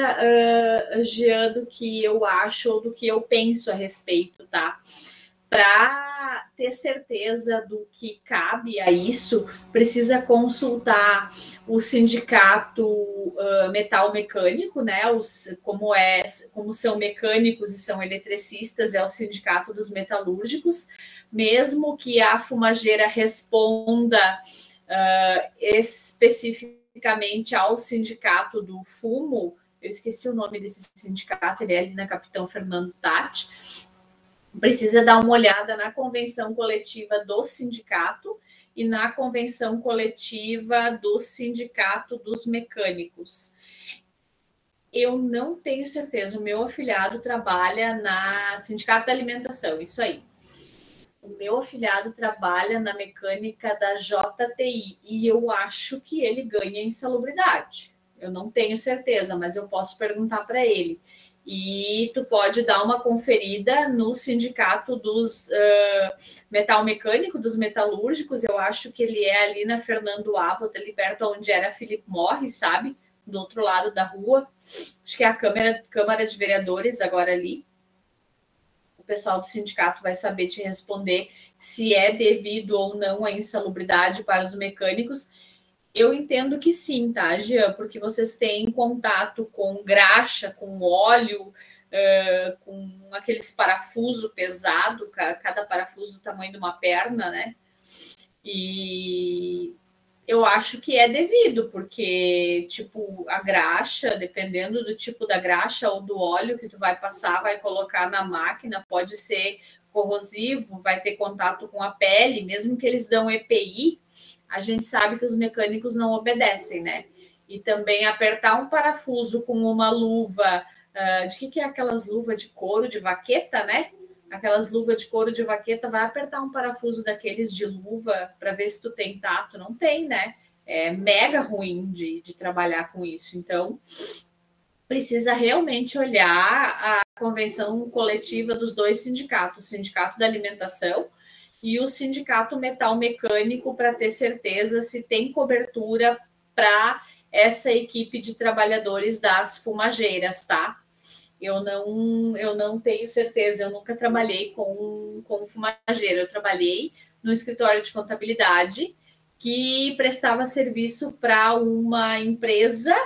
Jean, do que eu acho ou do que eu penso a respeito, tá? Para ter certeza do que cabe a isso, precisa consultar o sindicato metal mecânico, né? Como são mecânicos e são eletricistas, é o sindicato dos metalúrgicos. Mesmo que a fumageira responda especificamente ao sindicato do fumo, eu esqueci o nome desse sindicato, ele é ali na Capitão Fernando Tatti, precisa dar uma olhada na convenção coletiva do sindicato e na convenção coletiva do sindicato dos mecânicos. Eu não tenho certeza, o meu afiliado trabalha na Sindicato da Alimentação, isso aí. O meu afiliado trabalha na mecânica da JTI e eu acho que ele ganha insalubridade. Eu não tenho certeza, mas eu posso perguntar para ele. E tu pode dar uma conferida no sindicato dos metal mecânico, dos metalúrgicos. Eu acho que ele é ali na Fernando Ávila, ali perto onde era Philip Morris, sabe? Do outro lado da rua. Acho que é a Câmara de Vereadores agora ali. O pessoal do sindicato vai saber te responder se é devido ou não a insalubridade para os mecânicos. Eu entendo que sim, tá, Jean? Porque vocês têm contato com graxa, com óleo, com aqueles parafusos pesados, cada parafuso do tamanho de uma perna, né? E eu acho que é devido, porque, tipo, a graxa, dependendo do tipo da graxa ou do óleo que tu vai passar, vai colocar na máquina, pode ser corrosivo, vai ter contato com a pele, mesmo que eles dão EPI, a gente sabe que os mecânicos não obedecem, né? E também apertar um parafuso com uma luva, de que é aquelas luvas de couro de vaqueta, né? Aquelas luvas de couro de vaqueta, vai apertar um parafuso daqueles de luva para ver se tu tem tato. Não tem, né? É mega ruim de trabalhar com isso. Então, precisa realmente olhar a convenção coletiva dos dois sindicatos, o Sindicato da Alimentação e o Sindicato Metal Mecânico, para ter certeza se tem cobertura para essa equipe de trabalhadores das fumageiras, tá? Eu não tenho certeza, eu nunca trabalhei com fumageiro, eu trabalhei no escritório de contabilidade que prestava serviço para uma empresa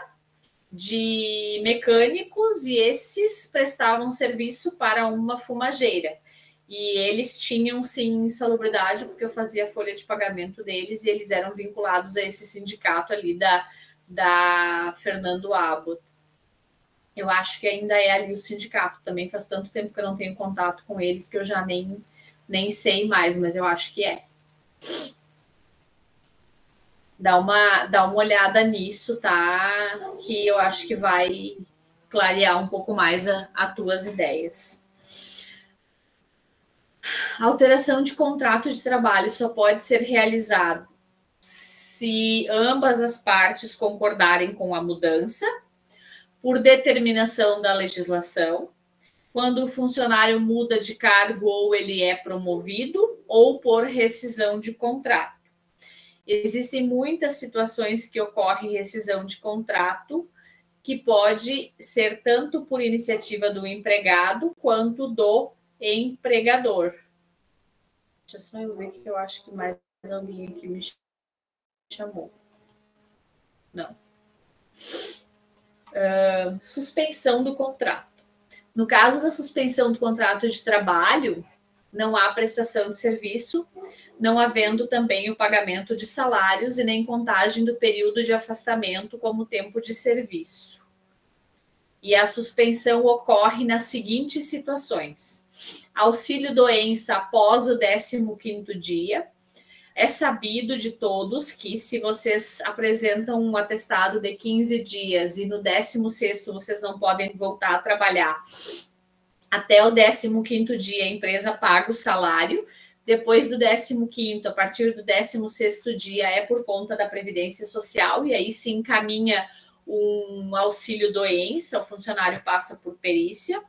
de mecânicos e esses prestavam serviço para uma fumageira. E eles tinham, sim, insalubridade, porque eu fazia a folha de pagamento deles e eles eram vinculados a esse sindicato ali da Fernando Abbott. Eu acho que ainda é ali o sindicato. Também faz tanto tempo que eu não tenho contato com eles que eu já nem sei mais, mas eu acho que é. Dá uma olhada nisso, tá? Que eu acho que vai clarear um pouco mais as tuas ideias. A alteração de contrato de trabalho só pode ser realizada se ambas as partes concordarem com a mudança, por determinação da legislação, quando o funcionário muda de cargo ou ele é promovido, ou por rescisão de contrato. Existem muitas situações que ocorre rescisão de contrato, que pode ser tanto por iniciativa do empregado quanto do empregador. Deixa só eu ver que eu acho que mais alguém aqui me chamou. Não. Suspensão do contrato. No caso da suspensão do contrato de trabalho, não há prestação de serviço, não havendo também o pagamento de salários e nem contagem do período de afastamento como tempo de serviço. E a suspensão ocorre nas seguintes situações: auxílio-doença após o 15º dia. É sabido de todos que, se vocês apresentam um atestado de 15 dias e no 16º vocês não podem voltar a trabalhar, até o 15º dia a empresa paga o salário. Depois do 15º, a partir do 16º dia, é por conta da Previdência Social, e aí se encaminha um auxílio-doença, o funcionário passa por perícia.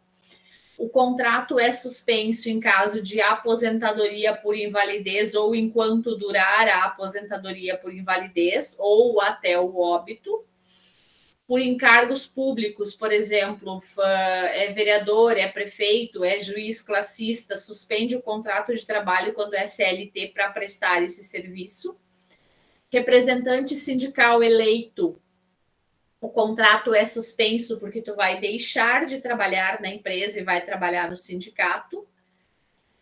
O contrato é suspenso em caso de aposentadoria por invalidez ou enquanto durar a aposentadoria por invalidez ou até o óbito. Por encargos públicos, por exemplo, é vereador, é prefeito, é juiz classista, suspende o contrato de trabalho quando é CLT para prestar esse serviço. Representante sindical eleito, o contrato é suspenso porque tu vai deixar de trabalhar na empresa e vai trabalhar no sindicato.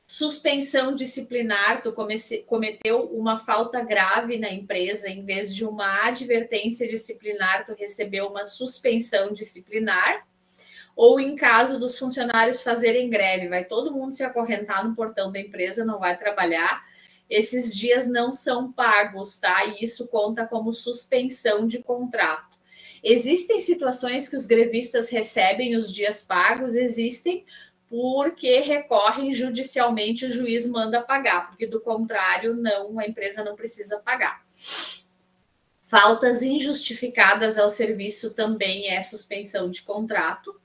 Suspensão disciplinar, tu cometeu uma falta grave na empresa, em vez de uma advertência disciplinar, tu recebeu uma suspensão disciplinar. Ou em caso dos funcionários fazerem greve, vai todo mundo se acorrentar no portão da empresa, não vai trabalhar. Esses dias não são pagos, tá? E isso conta como suspensão de contrato. Existem situações que os grevistas recebem os dias pagos, existem, porque recorrem judicialmente, o juiz manda pagar, porque do contrário, não, a empresa não precisa pagar. Faltas injustificadas ao serviço também é suspensão de contrato.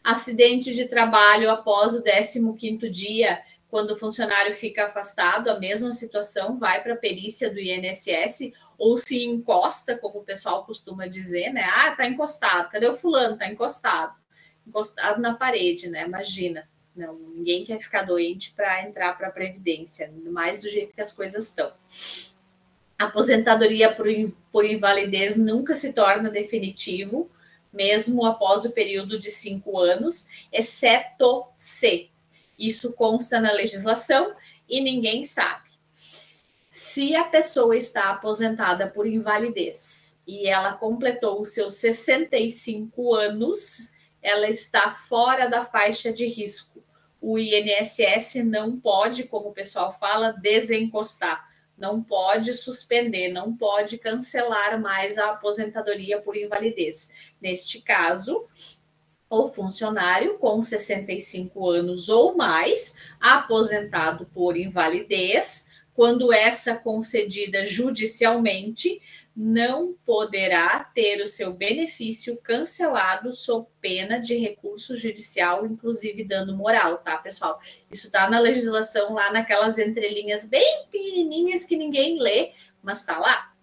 Acidente de trabalho após o 15º dia, quando o funcionário fica afastado, a mesma situação, vai para a perícia do INSS, ou se encosta, como o pessoal costuma dizer, né? Ah, tá encostado, cadê o fulano? Tá encostado na parede, né? Imagina, não, ninguém quer ficar doente para entrar para a Previdência, mais do jeito que as coisas estão. A aposentadoria por invalidez nunca se torna definitivo, mesmo após o período de 5 anos, exceto se isso consta na legislação e ninguém sabe. Se a pessoa está aposentada por invalidez e ela completou os seus 65 anos, ela está fora da faixa de risco. O INSS não pode, como o pessoal fala, desencostar, não pode suspender, não pode cancelar mais a aposentadoria por invalidez. Neste caso, o funcionário com 65 anos ou mais, aposentado por invalidez, quando essa concedida judicialmente, não poderá ter o seu benefício cancelado sob pena de recurso judicial, inclusive dano moral, tá, pessoal? Isso tá na legislação, lá naquelas entrelinhas bem pequenininhas que ninguém lê, mas tá lá.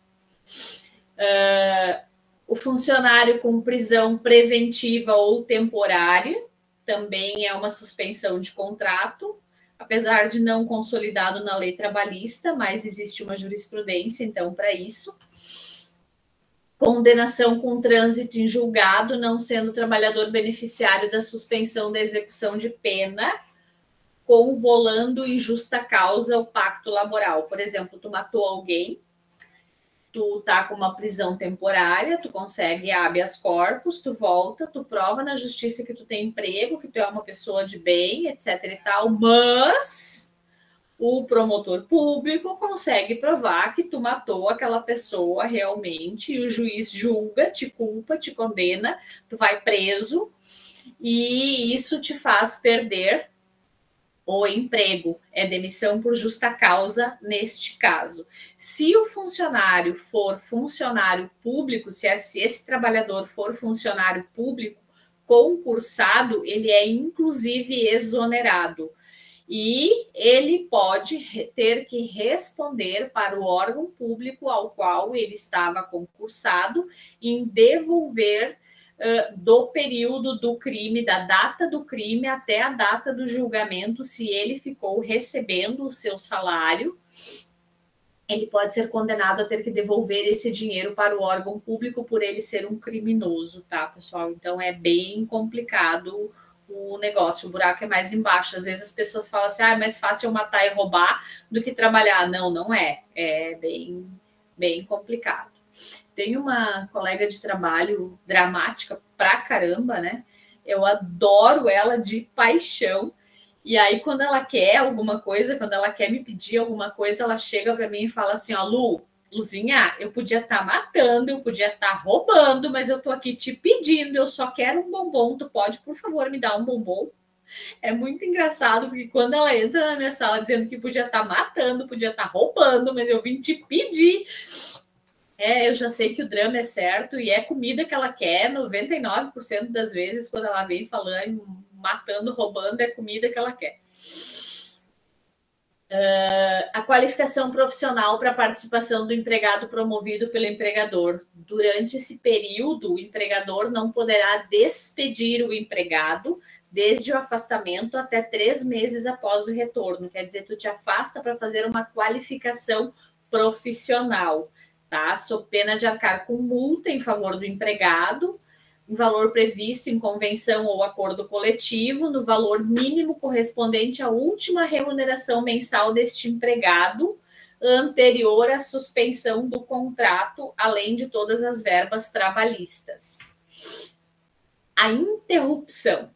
O funcionário com prisão preventiva ou temporária também é uma suspensão de contrato, apesar de não consolidado na lei trabalhista, mas existe uma jurisprudência, então, para isso. Condenação com trânsito em julgado, não sendo trabalhador beneficiário da suspensão da execução de pena, convolando em justa causa o pacto laboral. Por exemplo, tu matou alguém, tu tá com uma prisão temporária, tu consegue habeas corpus, tu volta, tu prova na justiça que tu tem emprego, que tu é uma pessoa de bem, etc e tal, mas o promotor público consegue provar que tu matou aquela pessoa realmente, e o juiz julga, te culpa, te condena, tu vai preso, e isso te faz perder o emprego, é demissão por justa causa neste caso. Se o funcionário for funcionário público, se esse trabalhador for funcionário público concursado, ele é inclusive exonerado. E ele pode ter que responder para o órgão público ao qual ele estava concursado em devolver do período do crime, da data do crime até a data do julgamento, se ele ficou recebendo o seu salário, ele pode ser condenado a ter que devolver esse dinheiro para o órgão público por ele ser um criminoso, tá, pessoal? Então é bem complicado o negócio, o buraco é mais embaixo. Às vezes as pessoas falam assim, é mais fácil eu matar e roubar do que trabalhar. Não, não é. É bem complicado. Tem uma colega de trabalho dramática pra caramba, né? Eu adoro ela de paixão. E aí, quando ela quer alguma coisa, quando ela quer me pedir alguma coisa, ela chega para mim e fala assim, ó, Luzinha, eu podia estar matando, eu podia estar roubando, mas eu tô aqui te pedindo, eu só quero um bombom, tu pode, por favor, me dar um bombom? É muito engraçado, porque quando ela entra na minha sala dizendo que podia estar matando, podia estar roubando, mas eu vim te pedir... eu já sei que o drama é certo e é comida que ela quer, 99% das vezes, quando ela vem falando, matando, roubando, é comida que ela quer. A qualificação profissional para participação do empregado promovido pelo empregador. Durante esse período, o empregador não poderá despedir o empregado desde o afastamento até 3 meses após o retorno. Quer dizer, tu te afasta para fazer uma qualificação profissional. Tá? Sob pena de arcar com multa em favor do empregado, em valor previsto em convenção ou acordo coletivo, no valor mínimo correspondente à última remuneração mensal deste empregado, anterior à suspensão do contrato, além de todas as verbas trabalhistas. A interrupção.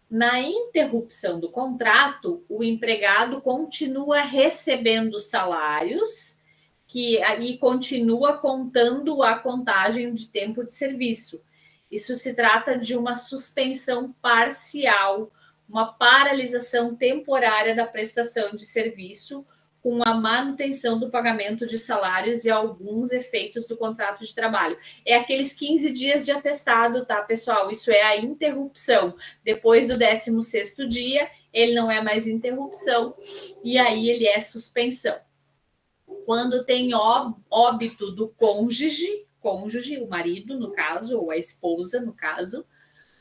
Na interrupção do contrato, o empregado continua recebendo salários, que aí continua contando a contagem de tempo de serviço. Isso se trata de uma suspensão parcial, uma paralisação temporária da prestação de serviço, com a manutenção do pagamento de salários e alguns efeitos do contrato de trabalho. É aqueles 15 dias de atestado, tá, pessoal? Isso é a interrupção. Depois do 16º dia, ele não é mais interrupção, e aí ele é suspensão. Quando tem óbito do cônjuge, o marido, no caso, ou a esposa, no caso,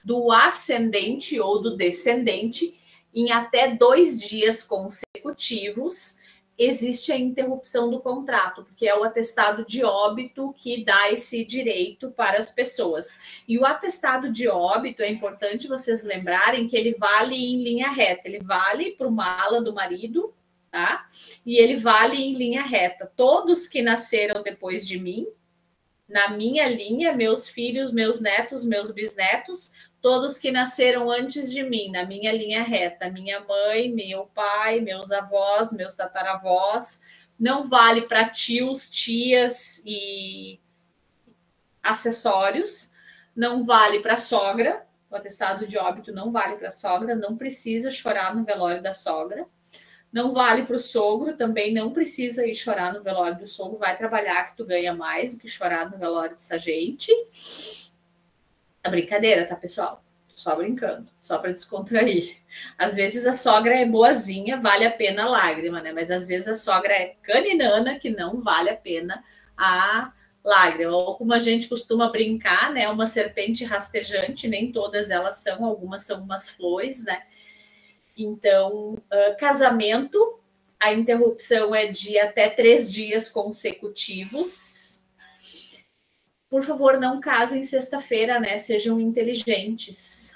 do ascendente ou do descendente, em até 2 dias consecutivos, existe a interrupção do contrato, porque é o atestado de óbito que dá esse direito para as pessoas. E o atestado de óbito, é importante vocês lembrarem que ele vale em linha reta, ele vale para o mala do marido, tá? E ele vale em linha reta. Todos que nasceram depois de mim, na minha linha, meus filhos, meus netos, meus bisnetos, todos que nasceram antes de mim, na minha linha reta, minha mãe, meu pai, meus avós, meus tataravós, não vale para tios, tias e acessórios, não vale para sogra, o atestado de óbito não vale para sogra, não precisa chorar no velório da sogra, não vale para o sogro, também não precisa ir chorar no velório do sogro, vai trabalhar que tu ganha mais do que chorar no velório dessa gente. É brincadeira, tá, pessoal? Só brincando, só para descontrair. Às vezes a sogra é boazinha, vale a pena a lágrima, né? Mas às vezes a sogra é caninana, que não vale a pena a lágrima. Ou como a gente costuma brincar, né? Uma serpente rastejante, nem todas elas são, algumas são umas flores, né? Então, casamento, a interrupção é de até 3 dias consecutivos. Por favor, não casem sexta-feira, né? Sejam inteligentes.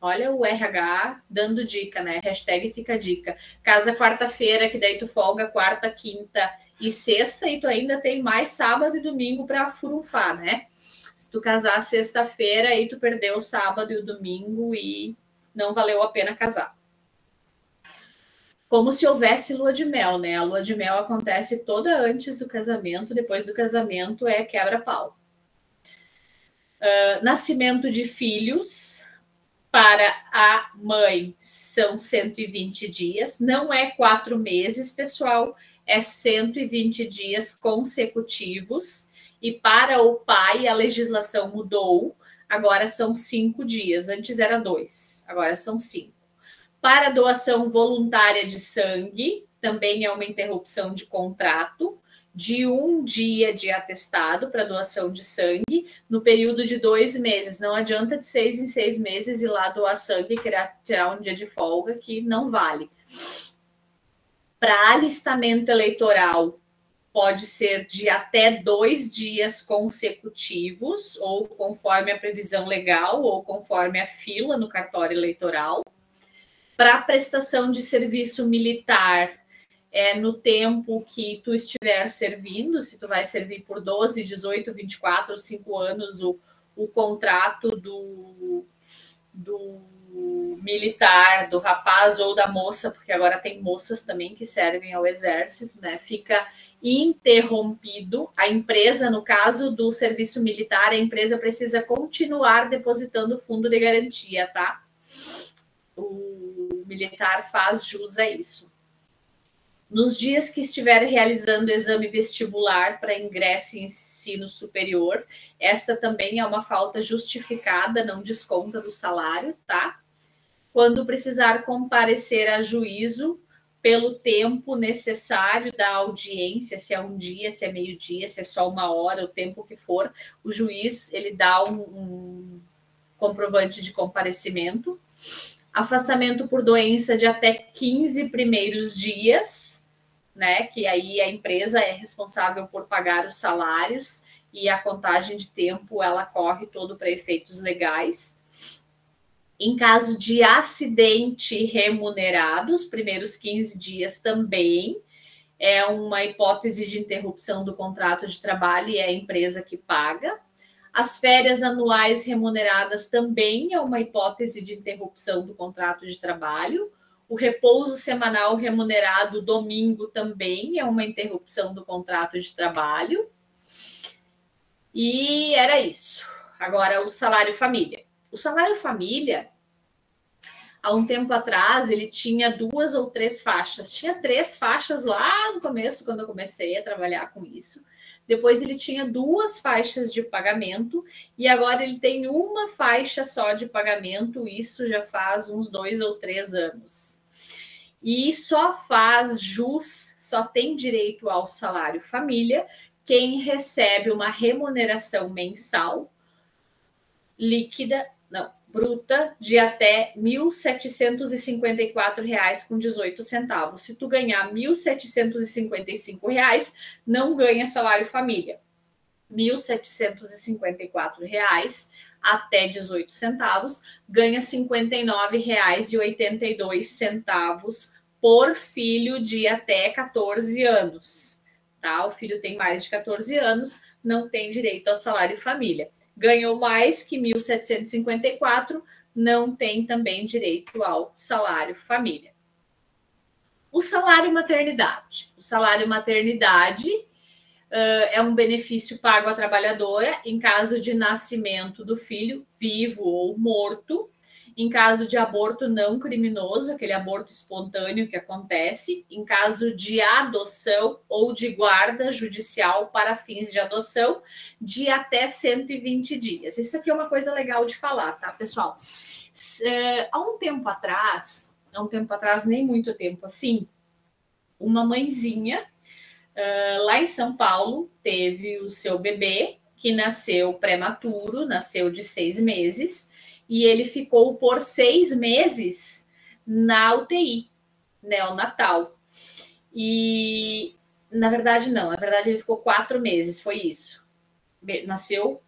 Olha o RH dando dica, né? Hashtag fica a dica. Casa quarta-feira, que daí tu folga quarta, quinta e sexta, e tu ainda tem mais sábado e domingo para furunfar, né? Se tu casar sexta-feira, aí tu perdeu o sábado e o domingo e não valeu a pena casar. Como se houvesse lua de mel, né? A lua de mel acontece toda antes do casamento, depois do casamento é quebra-pau. Nascimento de filhos para a mãe são 120 dias, não é 4 meses, pessoal, é 120 dias consecutivos. E para o pai, a legislação mudou, agora são 5 dias, antes era 2, agora são 5. Para doação voluntária de sangue, também é uma interrupção de contrato, de 1 dia de atestado para doação de sangue, no período de 2 meses. Não adianta de 6 em 6 meses ir lá doar sangue e querer tirar um dia de folga, que não vale. Para alistamento eleitoral, pode ser de até 2 dias consecutivos, ou conforme a previsão legal, ou conforme a fila no cartório eleitoral. Para prestação de serviço militar, no tempo que tu estiver servindo, se tu vai servir por 12, 18, 24, 5 anos, o contrato do militar, do rapaz ou da moça, porque agora tem moças também que servem ao exército, né? Fica interrompido. A empresa, no caso do serviço militar, a empresa precisa continuar depositando o fundo de garantia, tá? O militar faz jus a isso. Nos dias que estiver realizando exame vestibular para ingresso em ensino superior, essa também é uma falta justificada, não desconta do salário, tá? Quando precisar comparecer a juízo pelo tempo necessário da audiência, se é 1 dia, se é meio-dia, se é só 1 hora, o tempo que for, o juiz ele dá um comprovante de comparecimento. Afastamento por doença de até 15 primeiros dias, né? Que aí a empresa é responsável por pagar os salários e a contagem de tempo ela corre todo para efeitos legais. Em caso de acidente remunerado, os primeiros 15 dias também é uma hipótese de interrupção do contrato de trabalho e é a empresa que paga. As férias anuais remuneradas também é uma hipótese de interrupção do contrato de trabalho. O repouso semanal remunerado domingo também é uma interrupção do contrato de trabalho. E era isso. Agora, o salário família. O salário família, há um tempo atrás, ele tinha 2 ou 3 faixas. Tinha 3 faixas lá no começo, quando eu comecei a trabalhar com isso. Depois ele tinha 2 faixas de pagamento e agora ele tem 1 faixa só de pagamento, isso já faz uns 2 ou 3 anos. E só faz jus, só tem direito ao salário família quem recebe uma remuneração mensal líquida bruta de até R$ 1.754,18. Se tu ganhar R$ 1.755, não ganha salário família. R$ 1.754 até 18 centavos, ganha R$ 59,82 por filho de até 14 anos. Tá? O filho tem mais de 14 anos, não tem direito ao salário família. Ganhou mais que 1.754, não tem também direito ao salário família. O salário maternidade. O salário maternidade é um benefício pago à trabalhadora em caso de nascimento do filho, vivo ou morto, em caso de aborto não criminoso, aquele aborto espontâneo que acontece, em caso de adoção ou de guarda judicial para fins de adoção, de até 120 dias. Isso aqui é uma coisa legal de falar, tá, pessoal? Há um tempo atrás, nem muito tempo assim, uma mãezinha lá em São Paulo teve o seu bebê, que nasceu prematuro, nasceu de 6 meses, e ele ficou por 6 meses na UTI, neonatal. E, na verdade, ele ficou 4 meses, foi isso. Nasceu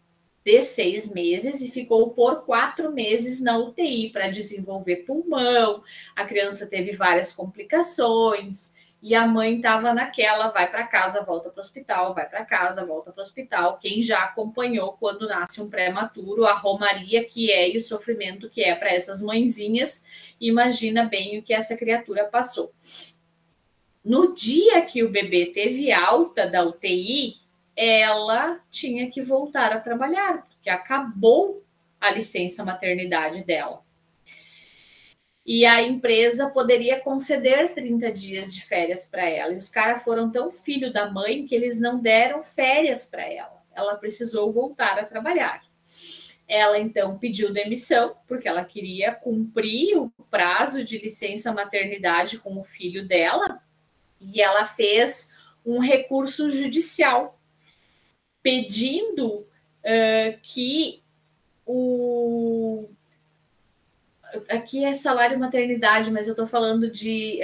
de 6 meses e ficou por 4 meses na UTI para desenvolver pulmão. A criança teve várias complicações e a mãe estava naquela, vai para casa, volta para o hospital, vai para casa, volta para o hospital. Quem já acompanhou quando nasce um prematuro, a romaria que é e o sofrimento que é para essas mãezinhas, imagina bem o que essa criatura passou. No dia que o bebê teve alta da UTI, ela tinha que voltar a trabalhar, porque acabou a licença maternidade dela. E a empresa poderia conceder 30 dias de férias para ela. E os caras foram tão filho da mãe que eles não deram férias para ela. Ela precisou voltar a trabalhar. Ela, então, pediu demissão, porque ela queria cumprir o prazo de licença maternidade com o filho dela. E ela fez um recurso judicial, pedindo que aqui é salário maternidade, mas eu estou falando de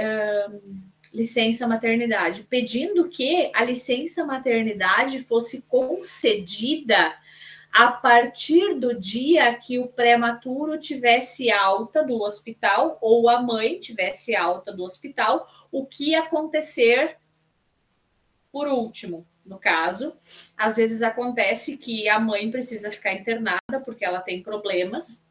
licença maternidade, pedindo que a licença maternidade fosse concedida a partir do dia que o prematuro tivesse alta do hospital ou a mãe tivesse alta do hospital, o que acontecer por último. No caso, às vezes acontece que a mãe precisa ficar internada porque ela tem problemas,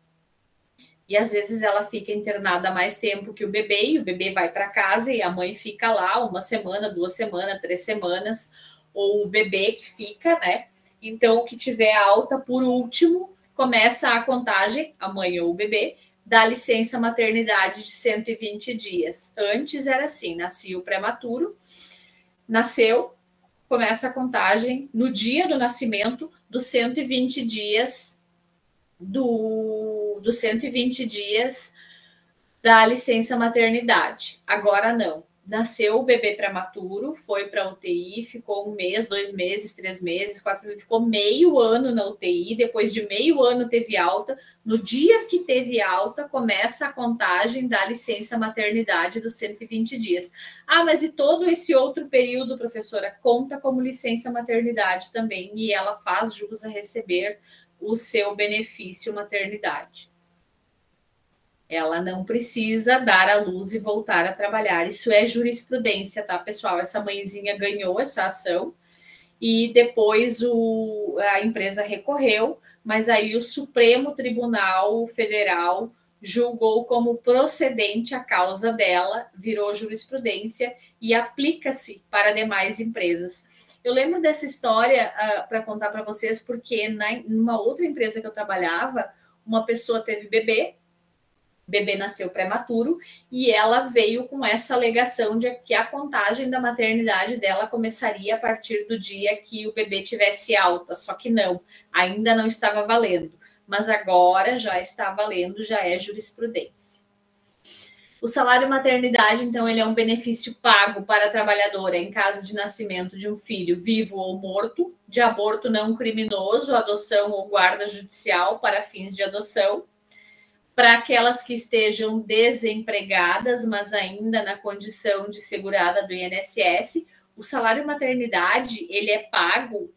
e às vezes ela fica internada mais tempo que o bebê, e o bebê vai para casa e a mãe fica lá 1 semana, 2 semanas, 3 semanas, ou o bebê que fica, né? Então, o que tiver alta, por último, começa a contagem, a mãe ou o bebê, da licença maternidade de 120 dias. Antes era assim, nascia o prematuro, nasceu, começa a contagem no dia do nascimento dos 120 dias dos 120 dias da licença maternidade. Agora não. Nasceu o bebê prematuro, foi para a UTI, ficou 1 mês, 2 meses, 3 meses, 4 meses, ficou meio ano na UTI, depois de meio ano teve alta. No dia que teve alta, começa a contagem da licença maternidade dos 120 dias. Ah, mas e todo esse outro período, professora, conta como licença maternidade também, e ela faz jus a receber o seu benefício maternidade. Ela não precisa dar à luz e voltar a trabalhar. Isso é jurisprudência, tá, pessoal? Essa mãezinha ganhou essa ação e depois a empresa recorreu, mas aí o Supremo Tribunal Federal julgou como procedente a causa dela, virou jurisprudência e aplica-se para demais empresas. Eu lembro dessa história para contar para vocês, porque numa outra empresa que eu trabalhava, uma pessoa teve bebê nasceu prematuro, e ela veio com essa alegação de que a contagem da maternidade dela começaria a partir do dia que o bebê tivesse alta, só que não, ainda não estava valendo, mas agora já está valendo, já é jurisprudência. O salário maternidade, então, ele é um benefício pago para a trabalhadora em caso de nascimento de um filho vivo ou morto, de aborto não criminoso, adoção ou guarda judicial para fins de adoção, Para aquelas que estejam desempregadas, mas ainda na condição de segurada do INSS, o salário maternidade, ele é pago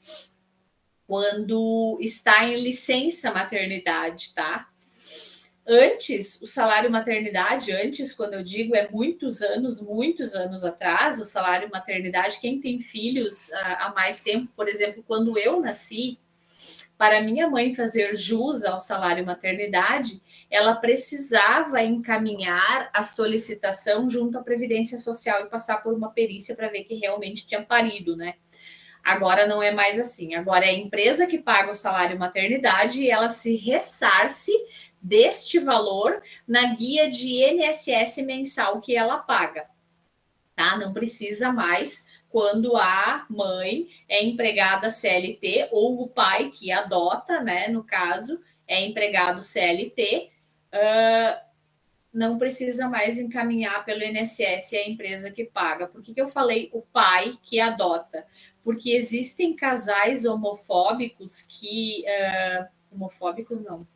quando está em licença maternidade, tá? Antes, o salário maternidade, quando eu digo, é muitos anos atrás, o salário maternidade, quem tem filhos há mais tempo, por exemplo, quando eu nasci, para minha mãe fazer jus ao salário maternidade, ela precisava encaminhar a solicitação junto à Previdência Social e passar por uma perícia para ver que realmente tinha parido, né? Agora não é mais assim. Agora é a empresa que paga o salário maternidade e ela se ressarce deste valor na guia de INSS mensal que ela paga, tá? Não precisa mais quando a mãe é empregada CLT ou o pai que adota, né? No caso, é empregado CLT, não precisa mais encaminhar pelo INSS a empresa que paga. Por que eu falei o pai que adota? Porque existem casais homofóbicos que... homofóbicos não.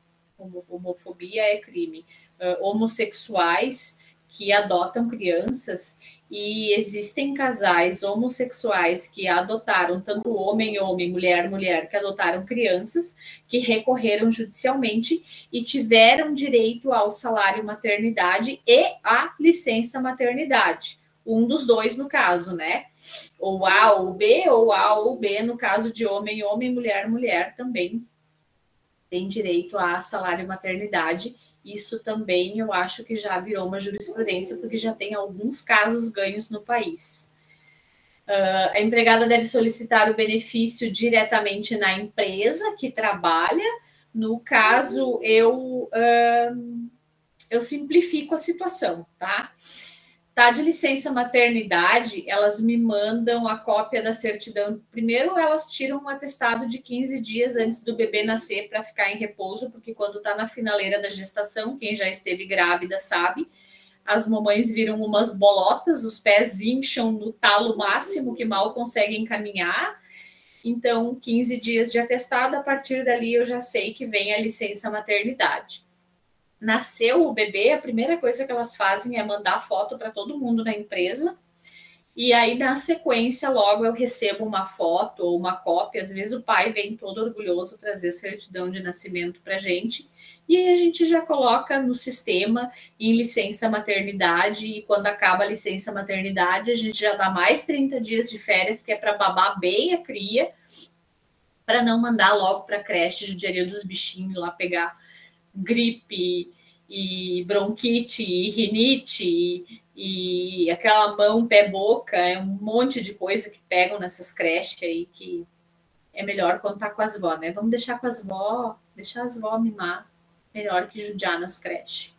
Homofobia é crime. Homossexuais que adotam crianças, e existem casais homossexuais que adotaram, tanto homem, mulher, que adotaram crianças, que recorreram judicialmente e tiveram direito ao salário maternidade e à licença maternidade. Um dos dois, no caso, né? Ou A ou B, ou A ou B, no caso de homem, mulher também tem direito a salário maternidade. Isso também eu acho que já virou uma jurisprudência, porque já tem alguns casos ganhos no país. A empregada deve solicitar o benefício diretamente na empresa que trabalha. No caso, eu simplifico a situação, tá? Tá de licença maternidade, elas me mandam a cópia da certidão. Primeiro, elas tiram um atestado de 15 dias antes do bebê nascer para ficar em repouso, porque quando está na finaleira da gestação, quem já esteve grávida sabe, as mamães viram umas bolotas, os pés incham no talo máximo, que mal conseguem caminhar. Então, 15 dias de atestado, a partir dali eu já sei que vem a licença maternidade. Nasceu o bebê, a primeira coisa que elas fazem é mandar foto para todo mundo na empresa, e aí na sequência logo eu recebo uma foto ou uma cópia. Às vezes o pai vem todo orgulhoso trazer a certidão de nascimento para a gente, e aí a gente já coloca no sistema em licença maternidade, e quando acaba a licença maternidade a gente já dá mais 30 dias de férias, que é para babar bem a cria, para não mandar logo para a creche judiaria dos bichinhos lá pegar gripe e bronquite e rinite e aquela mão, pé, boca, é um monte de coisa que pegam nessas creches aí, que é melhor contar com as vó, né? Vamos deixar com as vó, deixar as vó mimar, melhor que judiar nas creches.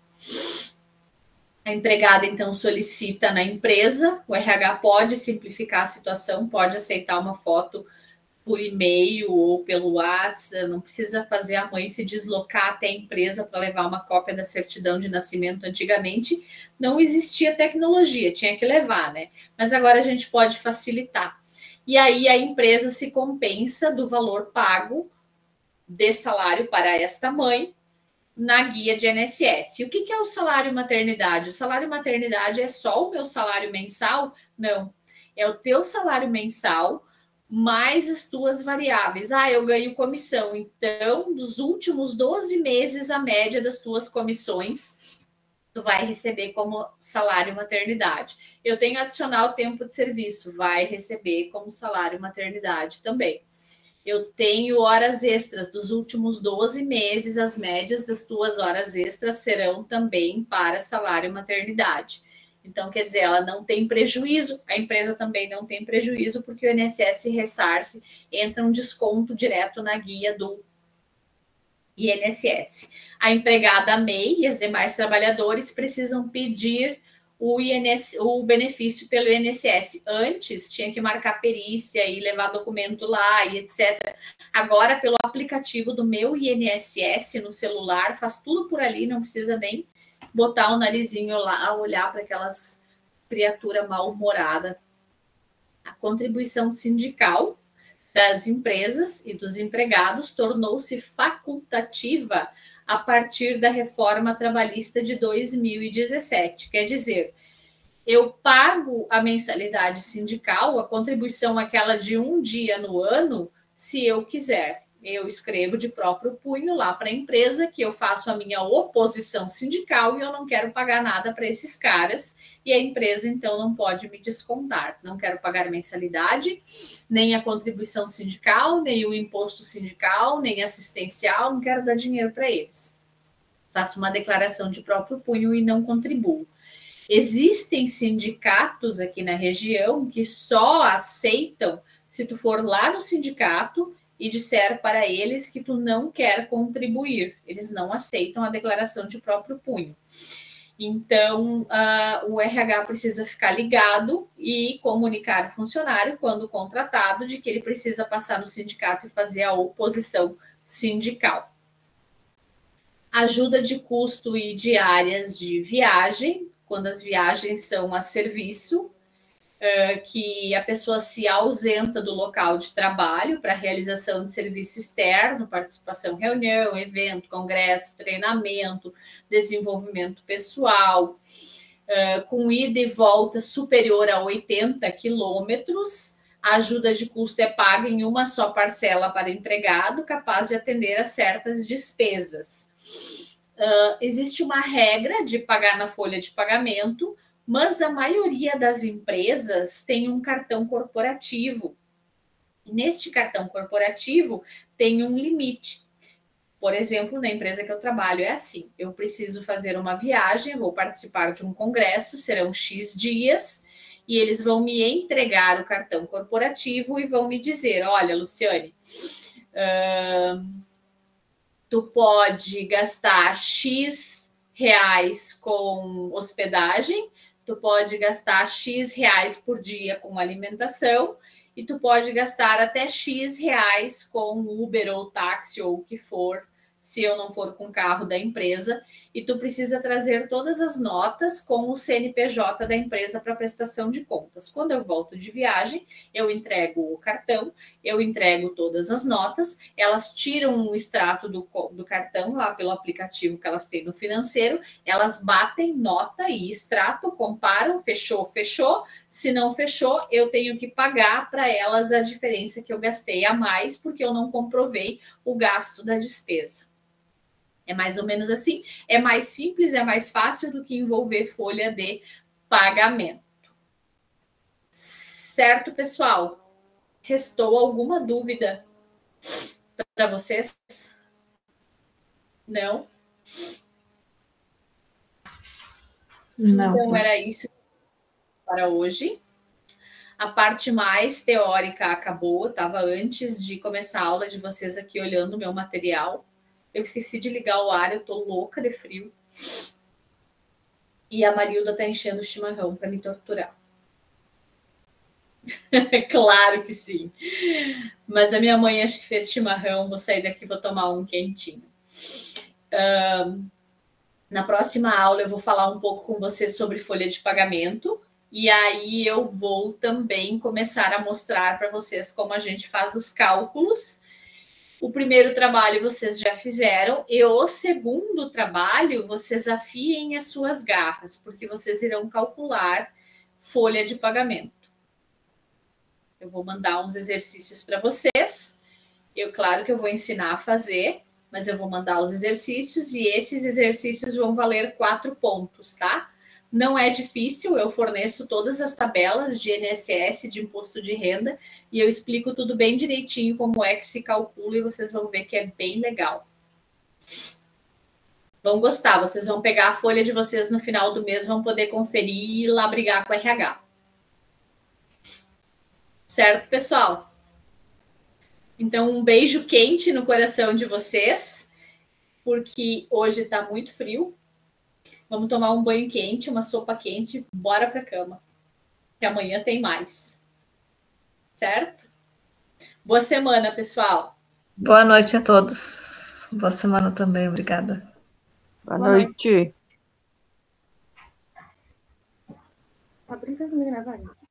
A empregada, então, solicita na empresa, o RH pode simplificar a situação, pode aceitar uma foto por e-mail ou pelo WhatsApp, não precisa fazer a mãe se deslocar até a empresa para levar uma cópia da certidão de nascimento. Antigamente não existia tecnologia, tinha que levar, né? Mas agora a gente pode facilitar. E aí a empresa se compensa do valor pago de salário para esta mãe na guia de INSS. E o que é o salário maternidade? O salário maternidade é só o meu salário mensal? Não, é o teu salário mensal mais as tuas variáveis. Eu ganho comissão, então, dos últimos 12 meses, a média das tuas comissões, tu vai receber como salário maternidade. Eu tenho adicional tempo de serviço, vai receber como salário maternidade também. Eu tenho horas extras dos últimos 12 meses, as médias das tuas horas extras serão também para salário maternidade. Então, quer dizer, ela não tem prejuízo, a empresa também não tem prejuízo, porque o INSS ressarce, entra um desconto direto na guia do INSS. A empregada MEI e os demais trabalhadores precisam pedir o benefício pelo INSS. Antes, tinha que marcar perícia e levar documento lá e etc. Agora, pelo aplicativo do meu INSS no celular, faz tudo por ali, não precisa nem botar o narizinho lá, a olhar para aquelas criaturas mal-humoradas. A contribuição sindical das empresas e dos empregados tornou-se facultativa a partir da reforma trabalhista de 2017. Quer dizer, eu pago a mensalidade sindical, a contribuição aquela de um dia no ano, se eu quiser. Eu escrevo de próprio punho lá para a empresa que eu faço a minha oposição sindical e eu não quero pagar nada para esses caras, e a empresa então não pode me descontar. Não quero pagar mensalidade, nem a contribuição sindical, nem o imposto sindical, nem assistencial, não quero dar dinheiro para eles. Faço uma declaração de próprio punho e não contribuo. Existem sindicatos aqui na região que só aceitam se tu for lá no sindicato e disser para eles que tu não quer contribuir. Eles não aceitam a declaração de próprio punho. Então, o RH precisa ficar ligado e comunicar ao funcionário, quando contratado, de que ele precisa passar no sindicato e fazer a oposição sindical. Ajuda de custo e diárias de viagem, quando as viagens são a serviço, que a pessoa se ausenta do local de trabalho para realização de serviço externo, participação em reunião, evento, congresso, treinamento, desenvolvimento pessoal, com ida e volta superior a 80 quilômetros. A ajuda de custo é paga em uma só parcela para empregado, capaz de atender a certas despesas. Existe uma regra de pagar na folha de pagamento, mas a maioria das empresas tem um cartão corporativo. E neste cartão corporativo tem um limite. Por exemplo, na empresa que eu trabalho é assim: eu preciso fazer uma viagem, vou participar de um congresso, serão X dias, e eles vão me entregar o cartão corporativo e vão me dizer: olha, Luciane, tu pode gastar X reais com hospedagem, tu pode gastar X reais por dia com alimentação e tu pode gastar até X reais com Uber ou táxi ou o que for, se eu não for com o carro da empresa, e tu precisa trazer todas as notas com o CNPJ da empresa para prestação de contas. Quando eu volto de viagem, eu entrego o cartão, eu entrego todas as notas, elas tiram um extrato do cartão lá pelo aplicativo que elas têm no financeiro, elas batem nota e extrato, comparam, fechou, fechou, se não fechou, eu tenho que pagar para elas a diferença que eu gastei a mais, porque eu não comprovei o gasto da despesa. É mais ou menos assim, é mais simples, é mais fácil do que envolver folha de pagamento. Certo, pessoal? Restou alguma dúvida para vocês? Não? Não. Então, era isso para hoje. A parte mais teórica acabou, estava antes de começar a aula de vocês aqui olhando o meu material. Eu esqueci de ligar o ar, eu tô louca de frio. E a Marilda tá enchendo o chimarrão para me torturar. Claro que sim. Mas a minha mãe acho que fez chimarrão, vou sair daqui, vou tomar um quentinho. Na próxima aula eu vou falar um pouco com vocês sobre folha de pagamento. E aí eu vou também começar a mostrar para vocês como a gente faz os cálculos. O primeiro trabalho vocês já fizeram, e o segundo trabalho vocês afiem as suas garras, porque vocês irão calcular folha de pagamento. Eu vou mandar uns exercícios para vocês. Claro que eu vou ensinar a fazer, mas eu vou mandar os exercícios, e esses exercícios vão valer 4 pontos, tá? Não é difícil, eu forneço todas as tabelas de INSS, de imposto de renda, e eu explico tudo bem direitinho como é que se calcula, e vocês vão ver que é bem legal. Vão gostar, vocês vão pegar a folha de vocês no final do mês, vão poder conferir e ir lá brigar com o RH. Certo, pessoal? Então, um beijo quente no coração de vocês, porque hoje está muito frio. Vamos tomar um banho quente, uma sopa quente, bora para a cama. Que amanhã tem mais. Certo? Boa semana, pessoal. Boa noite a todos. Boa semana também, obrigada. Boa noite. Tá brincando comigo, né, Vânia?